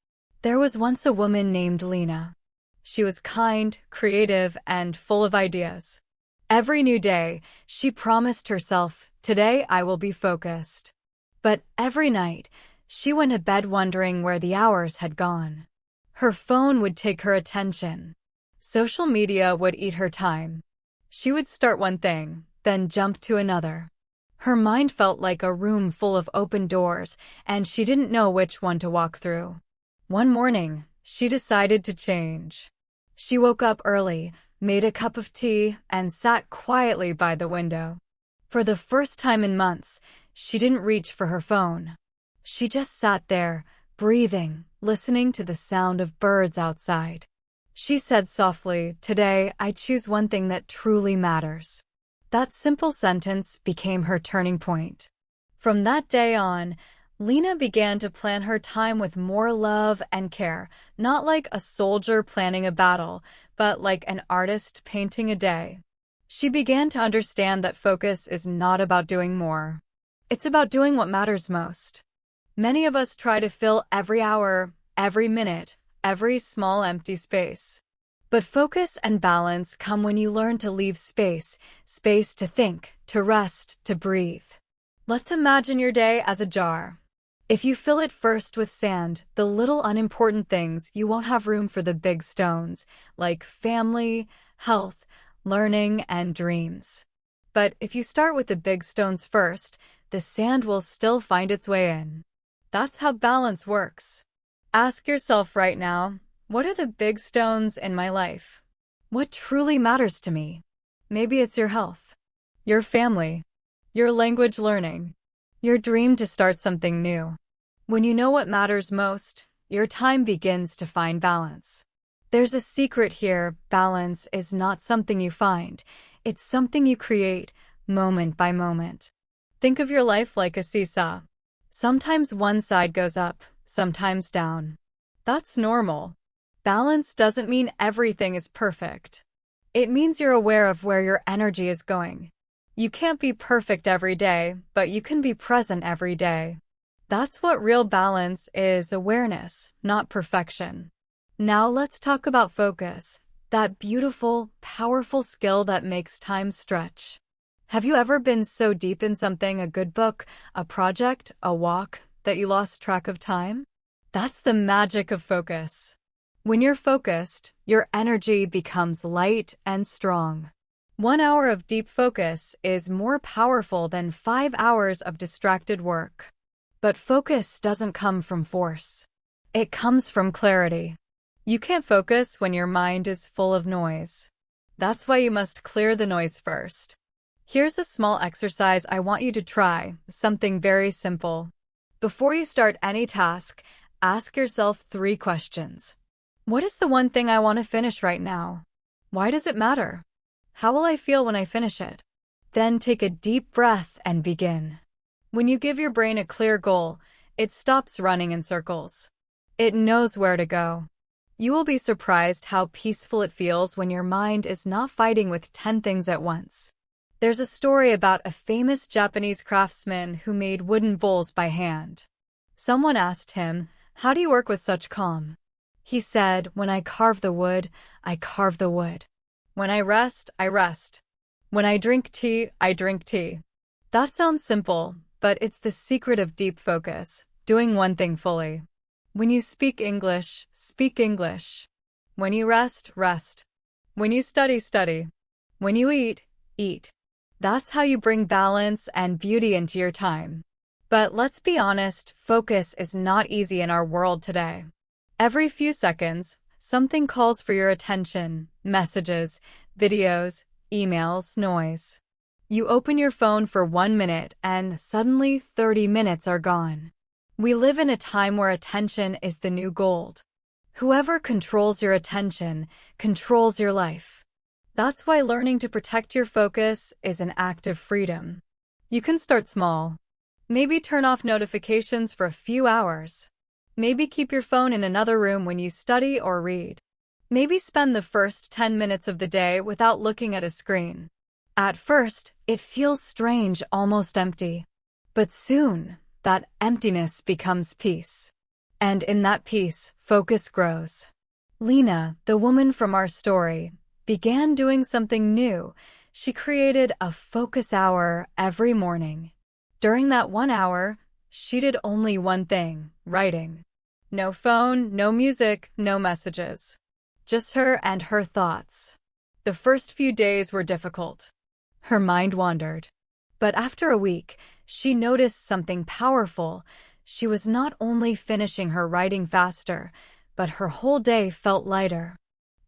There was once a woman named Lena. She was kind, creative, and full of ideas. Every new day, she promised herself, "Today I will be focused." But every night, she went to bed wondering where the hours had gone. Her phone would take her attention. Social media would eat her time. She would start one thing, then jump to another. Her mind felt like a room full of open doors, and she didn't know which one to walk through. One morning, she decided to change. She woke up early, made a cup of tea, and sat quietly by the window. For the first time in months, she didn't reach for her phone. She just sat there, breathing, listening to the sound of birds outside. She said softly, "Today, I choose one thing that truly matters." That simple sentence became her turning point. From that day on, Lena began to plan her time with more love and care, not like a soldier planning a battle, but like an artist painting a day. She began to understand that focus is not about doing more. It's about doing what matters most. Many of us try to fill every hour, every minute, every small empty space. But focus and balance come when you learn to leave space to think, to rest, to breathe. Let's imagine your day as a jar. If you fill it first with sand, the little unimportant things, you won't have room for the big stones, like family, health, learning, and dreams. But if you start with the big stones first, the sand will still find its way in. That's how balance works. Ask yourself right now, what are the big stones in my life? What truly matters to me? Maybe it's your health, your family, your language learning, your dream to start something new. When you know what matters most, your time begins to find balance. There's a secret here. Balance is not something you find. It's something you create, moment by moment. Think of your life like a seesaw. Sometimes one side goes up, sometimes down. That's normal. Balance doesn't mean everything is perfect. It means you're aware of where your energy is going. You can't be perfect every day, but you can be present every day. That's what real balance is: awareness, not perfection. Now let's talk about focus, that beautiful, powerful skill that makes time stretch. Have you ever been so deep in something, a good book, a project, a walk, that you lost track of time? That's the magic of focus. When you're focused, your energy becomes light and strong. 1 hour of deep focus is more powerful than 5 hours of distracted work. But focus doesn't come from force. It comes from clarity. You can't focus when your mind is full of noise. That's why you must clear the noise first. Here's a small exercise I want you to try, something very simple. Before you start any task, ask yourself 3 questions. What is the one thing I want to finish right now? Why does it matter? How will I feel when I finish it? Then take a deep breath and begin. When you give your brain a clear goal, it stops running in circles. It knows where to go. You will be surprised how peaceful it feels when your mind is not fighting with 10 things at once. There's a story about a famous Japanese craftsman who made wooden bowls by hand. Someone asked him, "How do you work with such calm?" He said, "When I carve the wood, I carve the wood. When I rest, I rest. When I drink tea, I drink tea." That sounds simple, but it's the secret of deep focus, doing one thing fully. When you speak English, speak English. When you rest, rest. When you study, study. When you eat, eat. That's how you bring balance and beauty into your time. But let's be honest, focus is not easy in our world today. Every few seconds, something calls for your attention: messages, videos, emails, noise. You open your phone for 1 minute and suddenly 30 minutes are gone. We live in a time where attention is the new gold. Whoever controls your attention controls your life. That's why learning to protect your focus is an act of freedom. You can start small. Maybe turn off notifications for a few hours. Maybe keep your phone in another room when you study or read. Maybe spend the first 10 minutes of the day without looking at a screen. At first, it feels strange, almost empty. But soon, that emptiness becomes peace. And in that peace, focus grows. Lena, the woman from our story, began doing something new. She created a focus hour every morning. During that 1 hour, she did only one thing: writing. No phone, no music, no messages. Just her and her thoughts. The first few days were difficult. Her mind wandered. But after a week, she noticed something powerful. She was not only finishing her writing faster, but her whole day felt lighter.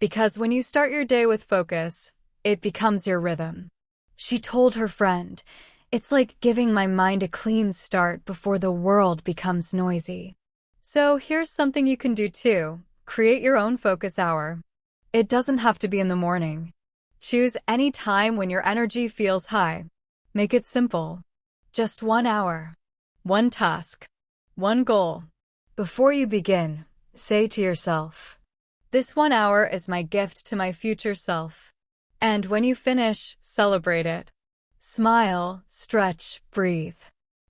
Because when you start your day with focus, it becomes your rhythm. She told her friend, "It's like giving my mind a clean start before the world becomes noisy." So here's something you can do too. Create your own focus hour. It doesn't have to be in the morning. Choose any time when your energy feels high. Make it simple. Just 1 hour. One task. One goal. Before you begin, say to yourself, "This 1 hour is my gift to my future self." And when you finish, celebrate it. Smile, stretch, breathe.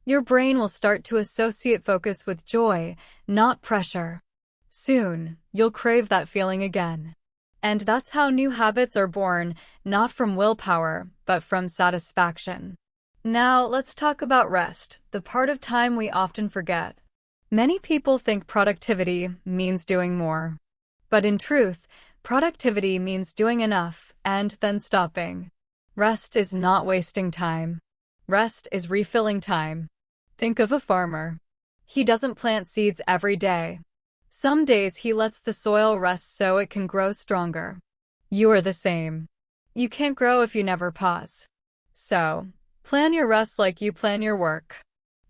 Your brain will start to associate focus with joy, not pressure. Soon, you'll crave that feeling again. And that's how new habits are born, not from willpower, but from satisfaction. Now, let's talk about rest, the part of time we often forget. Many people think productivity means doing more. But in truth, productivity means doing enough and then stopping. Rest is not wasting time. Rest is refilling time. Think of a farmer. He doesn't plant seeds every day. Some days he lets the soil rest so it can grow stronger. You are the same. You can't grow if you never pause. So, plan your rest like you plan your work.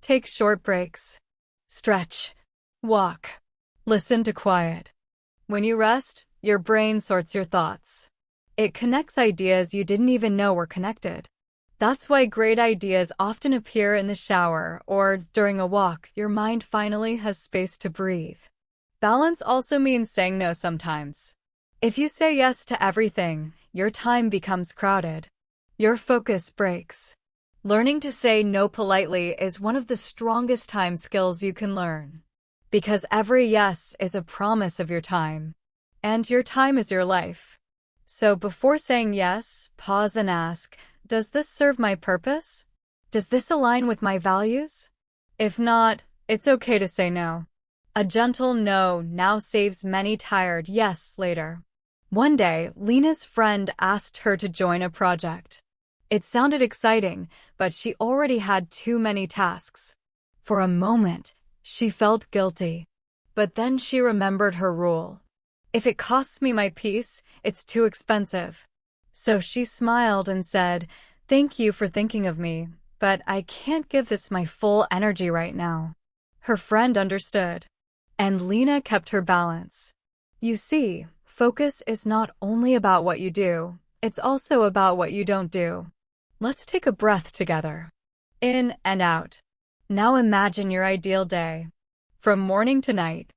Take short breaks. Stretch. Walk. Listen to quiet. When you rest, your brain sorts your thoughts. It connects ideas you didn't even know were connected. That's why great ideas often appear in the shower or during a walk. Your mind finally has space to breathe. Balance also means saying no sometimes. If you say yes to everything, your time becomes crowded. Your focus breaks. Learning to say no politely is one of the strongest time skills you can learn. Because every yes is a promise of your time. And your time is your life. So before saying yes, pause and ask, does this serve my purpose? Does this align with my values? If not, it's okay to say no. A gentle no now saves many tired yes later. One day, Lena's friend asked her to join a project. It sounded exciting, but she already had too many tasks. For a moment, she felt guilty. But then she remembered her rule. If it costs me my peace, it's too expensive. So she smiled and said, "Thank you for thinking of me, but I can't give this my full energy right now." Her friend understood. And Lena kept her balance. You see, focus is not only about what you do, it's also about what you don't do. Let's take a breath together. In and out. Now imagine your ideal day. From morning to night.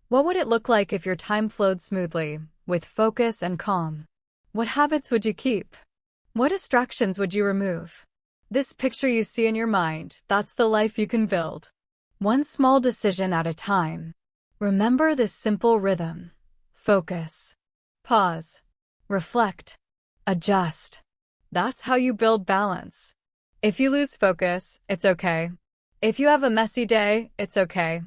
What would it look like if your time flowed smoothly, with focus and calm? What habits would you keep? What distractions would you remove? This picture you see in your mind, that's the life you can build. One small decision at a time. Remember this simple rhythm. Focus. Pause. Reflect. Adjust. That's how you build balance. If you lose focus, it's okay. If you have a messy day, it's okay.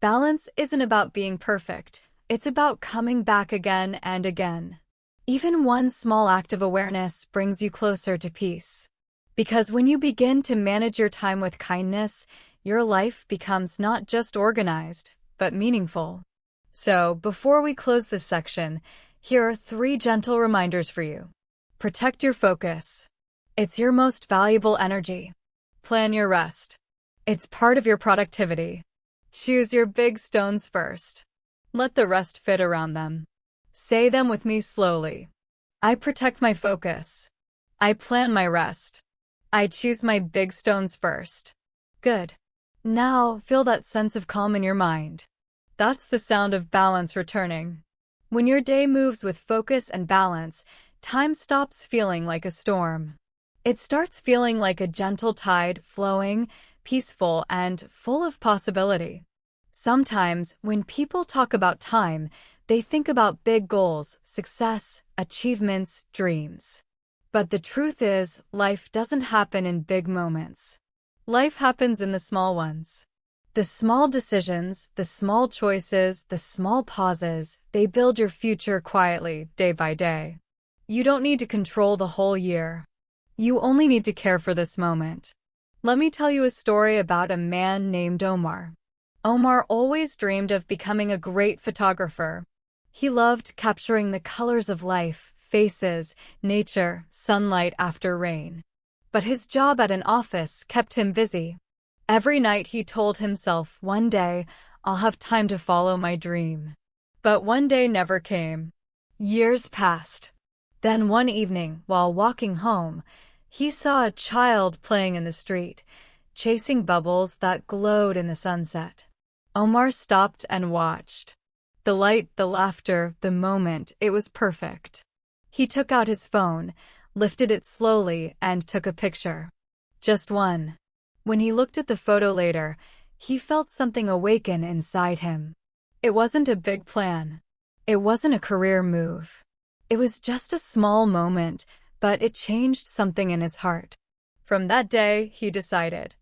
Balance isn't about being perfect. It's about coming back again and again. Even one small act of awareness brings you closer to peace. Because when you begin to manage your time with kindness, your life becomes not just organized, but meaningful. So, before we close this section, here are 3 gentle reminders for you. Protect your focus. It's your most valuable energy. Plan your rest. It's part of your productivity. Choose your big stones first. Let the rest fit around them. Say them with me slowly. I protect my focus. I plan my rest. I choose my big stones first. Good. Now, feel that sense of calm in your mind. That's the sound of balance returning. When your day moves with focus and balance, time stops feeling like a storm. It starts feeling like a gentle tide, flowing, peaceful, and full of possibility. Sometimes, when people talk about time, they think about big goals, success, achievements, dreams. But the truth is, life doesn't happen in big moments. Life happens in the small ones. The small decisions, the small choices, the small pauses, they build your future quietly, day by day. You don't need to control the whole year. You only need to care for this moment. Let me tell you a story about a man named Omar. Omar always dreamed of becoming a great photographer. He loved capturing the colors of life, faces, nature, sunlight after rain. But his job at an office kept him busy. Every night he told himself, one day, I'll have time to follow my dream. But one day never came. Years passed. Then one evening, while walking home, he saw a child playing in the street, chasing bubbles that glowed in the sunset. Omar stopped and watched. The light, the laughter, the moment, it was perfect. He took out his phone, lifted it slowly, and took a picture. Just one. When he looked at the photo later, he felt something awaken inside him. It wasn't a big plan. It wasn't a career move. It was just a small moment, but it changed something in his heart. From that day, he decided,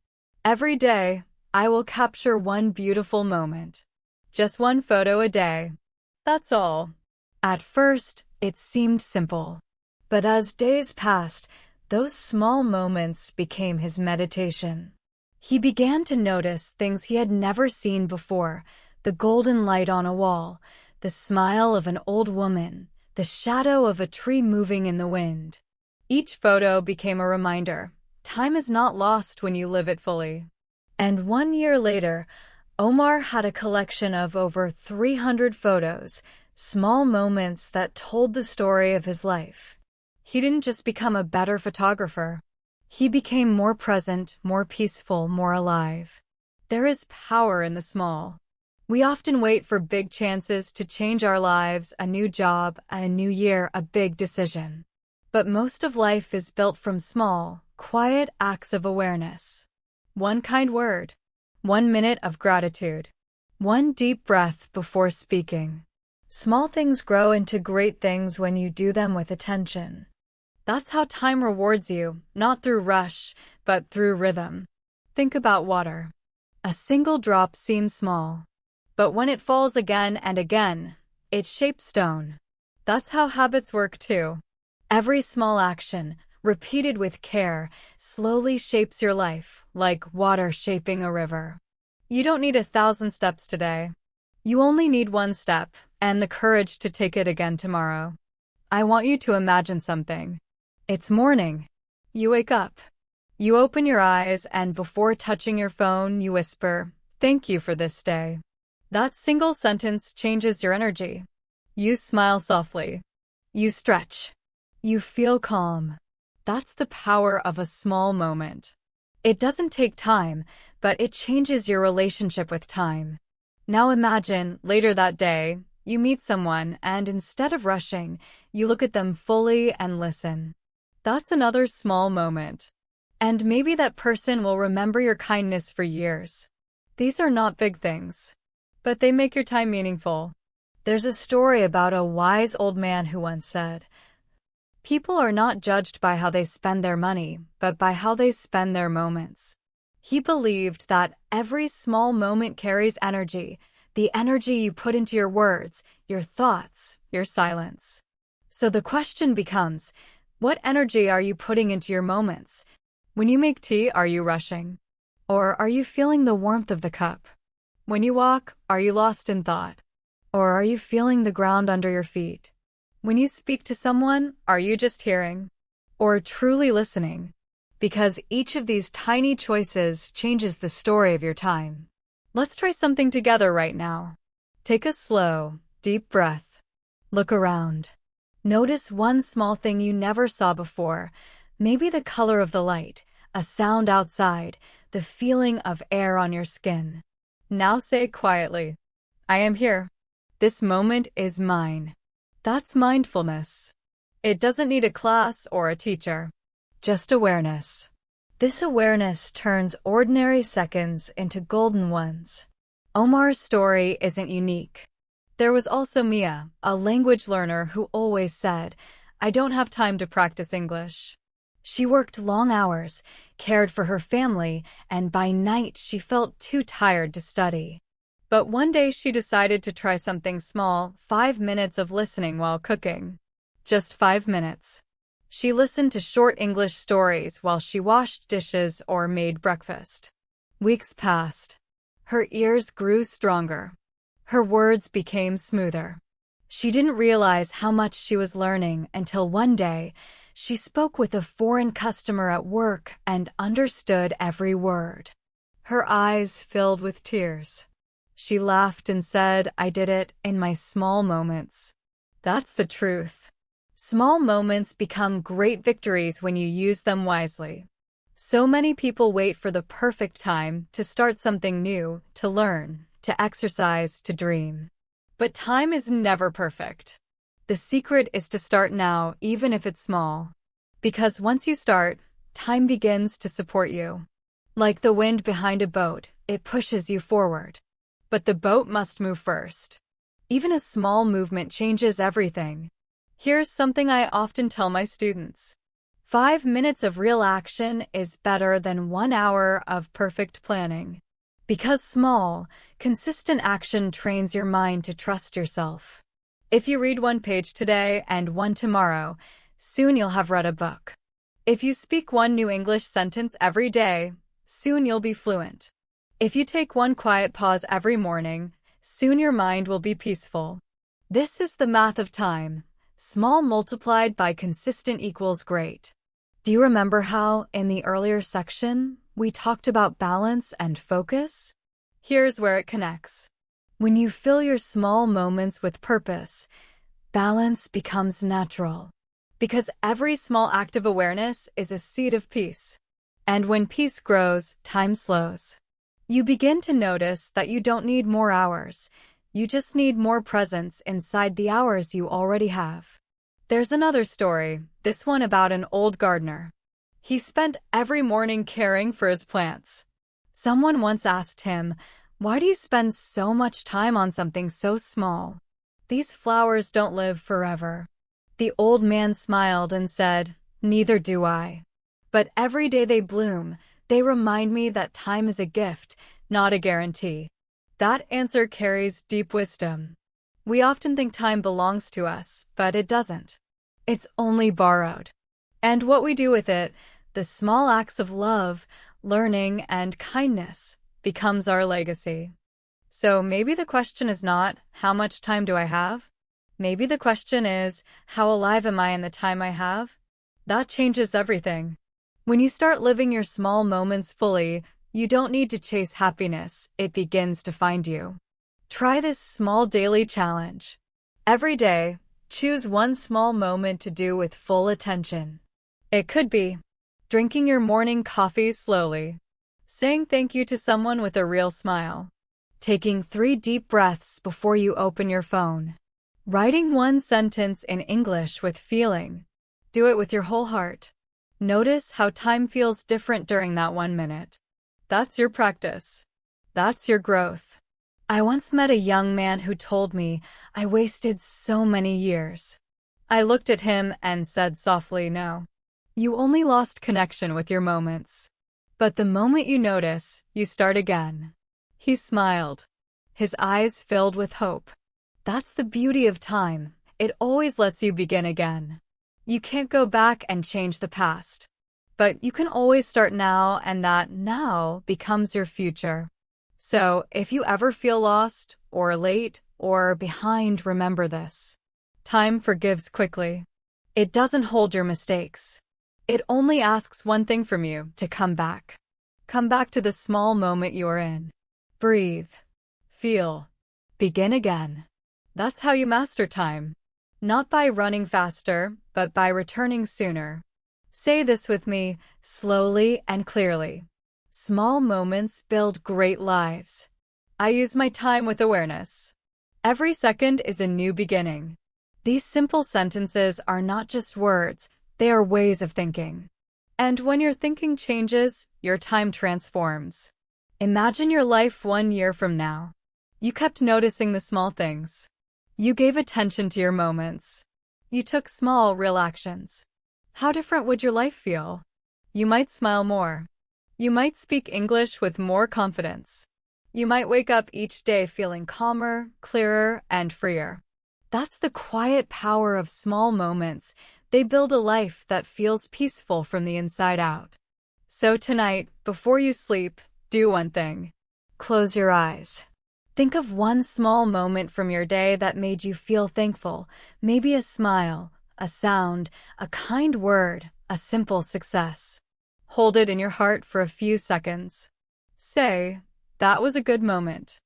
every day, I will capture one beautiful moment. Just one photo a day. That's all. At first, it seemed simple. But as days passed, those small moments became his meditation. He began to notice things he had never seen before: the golden light on a wall, the smile of an old woman, the shadow of a tree moving in the wind. Each photo became a reminder: time is not lost when you live it fully. And 1 year later, Omar had a collection of over 300 photos, small moments that told the story of his life. He didn't just become a better photographer. He became more present, more peaceful, more alive. There is power in the small. We often wait for big chances to change our lives, a new job, a new year, a big decision. But most of life is built from small, quiet acts of awareness. One kind word. 1 minute of gratitude. One deep breath before speaking. Small things grow into great things when you do them with attention. That's how time rewards you, not through rush, but through rhythm. Think about water. A single drop seems small, but when it falls again and again, it shapes stone. That's how habits work too. Every small action, repeated with care, slowly shapes your life, like water shaping a river. You don't need 1,000 steps today. You only need one step, and the courage to take it again tomorrow. I want you to imagine something. It's morning. You wake up. You open your eyes, and before touching your phone, you whisper, "Thank you for this day." That single sentence changes your energy. You smile softly. You stretch. You feel calm. That's the power of a small moment. It doesn't take time, but it changes your relationship with time. Now imagine, later that day, you meet someone, and instead of rushing, you look at them fully and listen. That's another small moment. And maybe that person will remember your kindness for years. These are not big things, but they make your time meaningful. There's a story about a wise old man who once said, "People are not judged by how they spend their money, but by how they spend their moments." He believed that every small moment carries energy, the energy you put into your words, your thoughts, your silence. So the question becomes, what energy are you putting into your moments? When you make tea, are you rushing? Or are you feeling the warmth of the cup? When you walk, are you lost in thought? Or are you feeling the ground under your feet? When you speak to someone, are you just hearing? Or truly listening? Because each of these tiny choices changes the story of your time. Let's try something together right now. Take a slow, deep breath. Look around. Notice one small thing you never saw before, maybe the color of the light, a sound outside, the feeling of air on your skin. Now say quietly, I am here. This moment is mine. That's mindfulness. It doesn't need a class or a teacher, just awareness. This awareness turns ordinary seconds into golden ones. Omar's story isn't unique. There was also Mia, a language learner who always said, I don't have time to practice English. She worked long hours, cared for her family, and by night she felt too tired to study. But one day she decided to try something small, 5 minutes of listening while cooking. Just 5 minutes. She listened to short English stories while she washed dishes or made breakfast. Weeks passed. Her ears grew stronger. Her words became smoother. She didn't realize how much she was learning until one day, she spoke with a foreign customer at work and understood every word. Her eyes filled with tears. She laughed and said, I did it in my small moments. That's the truth. Small moments become great victories when you use them wisely. So many people wait for the perfect time to start something new, to learn, to exercise, to dream. But time is never perfect. The secret is to start now, even if it's small. Because once you start, time begins to support you. Like the wind behind a boat, it pushes you forward. But the boat must move first. Even a small movement changes everything. Here's something I often tell my students. 5 minutes of real action is better than 1 hour of perfect planning. Because small, consistent action trains your mind to trust yourself. If you read 1 page today and 1 tomorrow, soon you'll have read a book. If you speak 1 new English sentence every day, soon you'll be fluent. If you take 1 quiet pause every morning, soon your mind will be peaceful. This is the math of time. Small multiplied by consistent equals great. Do you remember how, in the earlier section, we talked about balance and focus? Here's where it connects. When you fill your small moments with purpose, balance becomes natural. Because every small act of awareness is a seed of peace. And when peace grows, time slows. You begin to notice that you don't need more hours. You just need more presence inside the hours you already have. There's another story, this one about an old gardener. He spent every morning caring for his plants. Someone once asked him, why do you spend so much time on something so small? These flowers don't live forever. The old man smiled and said, neither do I. But every day they bloom, they remind me that time is a gift, not a guarantee. That answer carries deep wisdom. We often think time belongs to us, but it doesn't. It's only borrowed. And what we do with it, the small acts of love, learning, and kindness, becomes our legacy. So maybe the question is not, how much time do I have? Maybe the question is, how alive am I in the time I have? That changes everything. When you start living your small moments fully, you don't need to chase happiness, it begins to find you. Try this small daily challenge. Every day, choose 1 small moment to do with full attention. It could be drinking your morning coffee slowly, saying thank you to someone with a real smile, taking 3 deep breaths before you open your phone, writing 1 sentence in English with feeling. Do it with your whole heart. Notice how time feels different during that 1 minute. That's your practice. That's your growth. I once met a young man who told me I wasted so many years. I looked at him and said softly, no. You only lost connection with your moments. But the moment you notice, you start again. He smiled. His eyes filled with hope. That's the beauty of time. It always lets you begin again. You can't go back and change the past. But you can always start now, and that now becomes your future. So, if you ever feel lost, or late, or behind, remember this. Time forgives quickly. It doesn't hold your mistakes. It only asks 1 thing from you, to come back. Come back to the small moment you're in. Breathe. Feel. Begin again. That's how you master time. Not by running faster, but by returning sooner. Say this with me, slowly and clearly. Small moments build great lives. I use my time with awareness. Every second is a new beginning. These simple sentences are not just words, they are ways of thinking. And when your thinking changes, your time transforms. Imagine your life 1 year from now. You kept noticing the small things. You gave attention to your moments. You took small, real actions. How different would your life feel? You might smile more. You might speak English with more confidence. You might wake up each day feeling calmer, clearer, and freer. That's the quiet power of small moments. They build a life that feels peaceful from the inside out. So tonight, before you sleep, do one thing. Close your eyes. Think of one small moment from your day that made you feel thankful. Maybe a smile, a sound, a kind word, a simple success. Hold it in your heart for a few seconds. Say, "That was a good moment."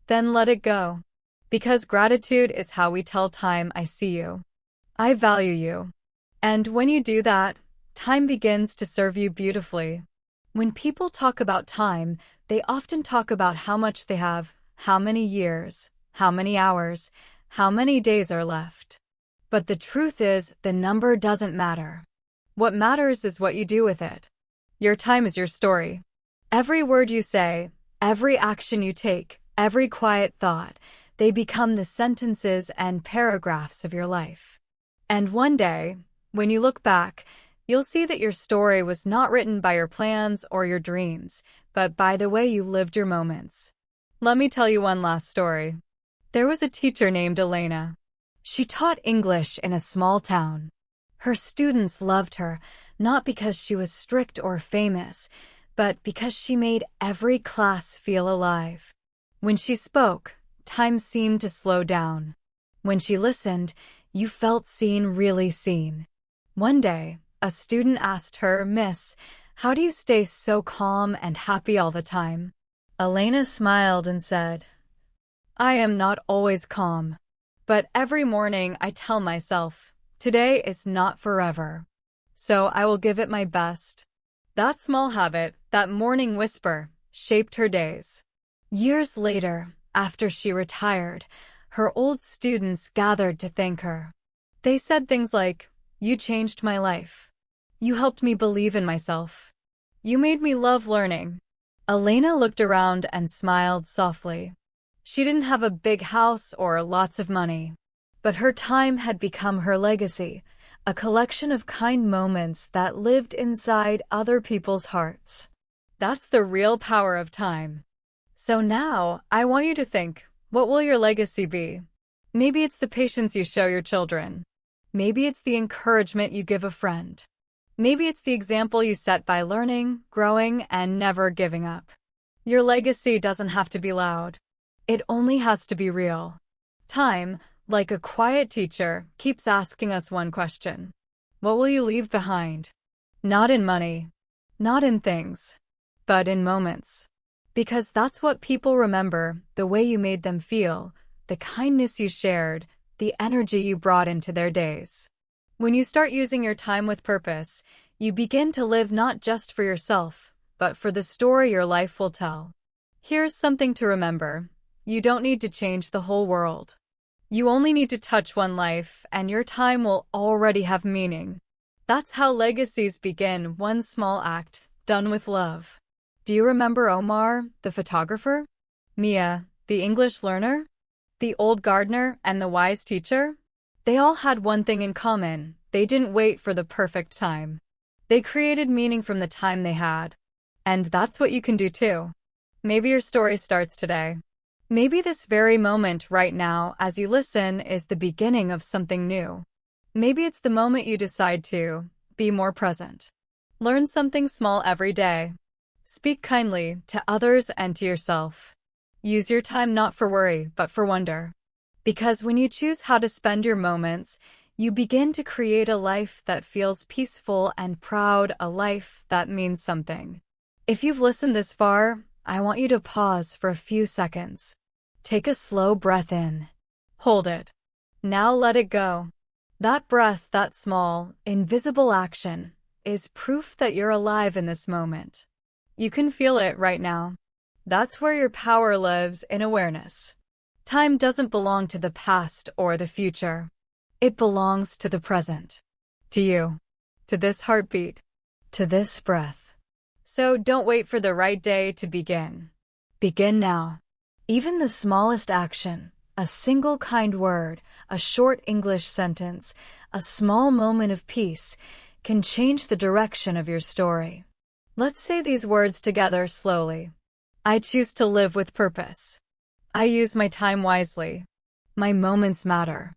Then let it go. Because gratitude is how we tell time, "I see you. I value you." And when you do that, time begins to serve you beautifully. When people talk about time, they often talk about how much they have, how many years, how many hours, how many days are left. But the truth is, the number doesn't matter. What matters is what you do with it. Your time is your story. Every word you say, every action you take, every quiet thought, they become the sentences and paragraphs of your life. And one day, when you look back, you'll see that your story was not written by your plans or your dreams, but by the way you lived your moments. Let me tell you one last story. There was a teacher named Elena. She taught English in a small town. Her students loved her, not because she was strict or famous, but because she made every class feel alive. When she spoke, time seemed to slow down. When she listened, you felt seen, really seen. One day, a student asked her, "Miss, how do you stay so calm and happy all the time?" Elena smiled and said, "I am not always calm, but every morning I tell myself, today is not forever, so I will give it my best." That small habit, that morning whisper, shaped her days. Years later, after she retired, her old students gathered to thank her. They said things like, "You changed my life. You helped me believe in myself. You made me love learning." Elena looked around and smiled softly. She didn't have a big house or lots of money, but her time had become her legacy, a collection of kind moments that lived inside other people's hearts. That's the real power of time. So now, I want you to think, what will your legacy be? Maybe it's the patience you show your children. Maybe it's the encouragement you give a friend. Maybe it's the example you set by learning, growing, and never giving up. Your legacy doesn't have to be loud. It only has to be real. Time, like a quiet teacher, keeps asking us one question. What will you leave behind? Not in money, not in things, but in moments. Because that's what people remember, the way you made them feel, the kindness you shared, the energy you brought into their days. When you start using your time with purpose, you begin to live not just for yourself, but for the story your life will tell. Here's something to remember. You don't need to change the whole world. You only need to touch one life, and your time will already have meaning. That's how legacies begin, one small act, done with love. Do you remember Omar, the photographer? Mia, the English learner? The old gardener and the wise teacher? They all had one thing in common. They didn't wait for the perfect time. They created meaning from the time they had. And that's what you can do too. Maybe your story starts today. Maybe this very moment right now as you listen is the beginning of something new. Maybe it's the moment you decide to be more present. Learn something small every day. Speak kindly to others and to yourself. Use your time not for worry, but for wonder. Because when you choose how to spend your moments, you begin to create a life that feels peaceful and proud, a life that means something. If you've listened this far, I want you to pause for a few seconds. Take a slow breath in. Hold it. Now let it go. That breath, that small, invisible action, is proof that you're alive in this moment. You can feel it right now. That's where your power lives, in awareness. Time doesn't belong to the past or the future. It belongs to the present. To you. To this heartbeat. To this breath. So don't wait for the right day to begin. Begin now. Even the smallest action, a single kind word, a short English sentence, a small moment of peace, can change the direction of your story. Let's say these words together slowly. I choose to live with purpose. I use my time wisely. My moments matter.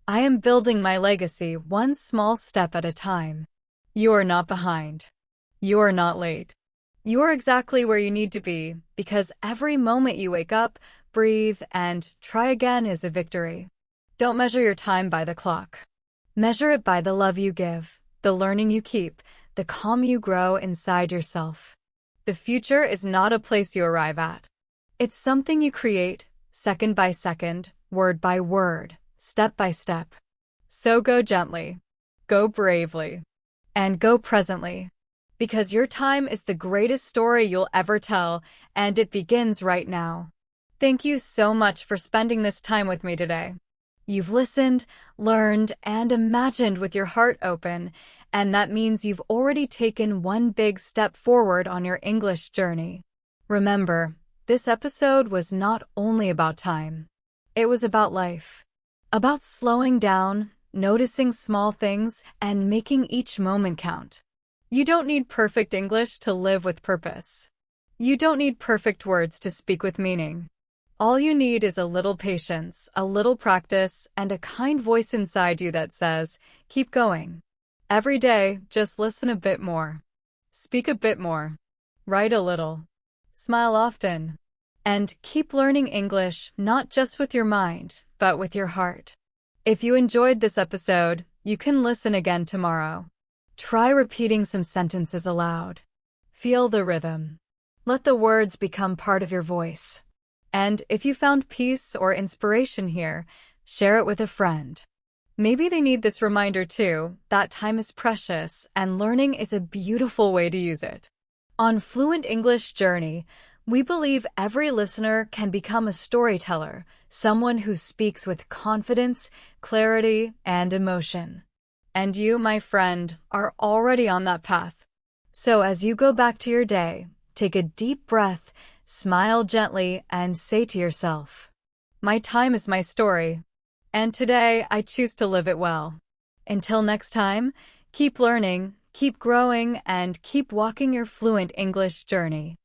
I am building my legacy one small step at a time. You are not behind. You are not late. You are exactly where you need to be, because every moment you wake up, breathe, and try again is a victory. Don't measure your time by the clock. Measure it by the love you give, the learning you keep, the calm you grow inside yourself. The future is not a place you arrive at. It's something you create, second by second, word by word, step by step. So go gently, go bravely, and go presently. Because your time is the greatest story you'll ever tell, and it begins right now. Thank you so much for spending this time with me today. You've listened, learned, and imagined with your heart open, and that means you've already taken one big step forward on your English journey. Remember, this episode was not only about time. It was about life. About slowing down, noticing small things, and making each moment count. You don't need perfect English to live with purpose. You don't need perfect words to speak with meaning. All you need is a little patience, a little practice, and a kind voice inside you that says, keep going. Every day, just listen a bit more. Speak a bit more. Write a little. Smile often. And keep learning English, not just with your mind, but with your heart. If you enjoyed this episode, you can listen again tomorrow. Try repeating some sentences aloud. Feel the rhythm. Let the words become part of your voice. And if you found peace or inspiration here, share it with a friend. Maybe they need this reminder too, that time is precious and learning is a beautiful way to use it. On Fluent English Journey, we believe every listener can become a storyteller, someone who speaks with confidence, clarity, and emotion. And you, my friend, are already on that path. So as you go back to your day, take a deep breath, smile gently, and say to yourself, my time is my story. And today, I choose to live it well. Until next time, keep learning, keep growing, and keep walking your fluent English journey.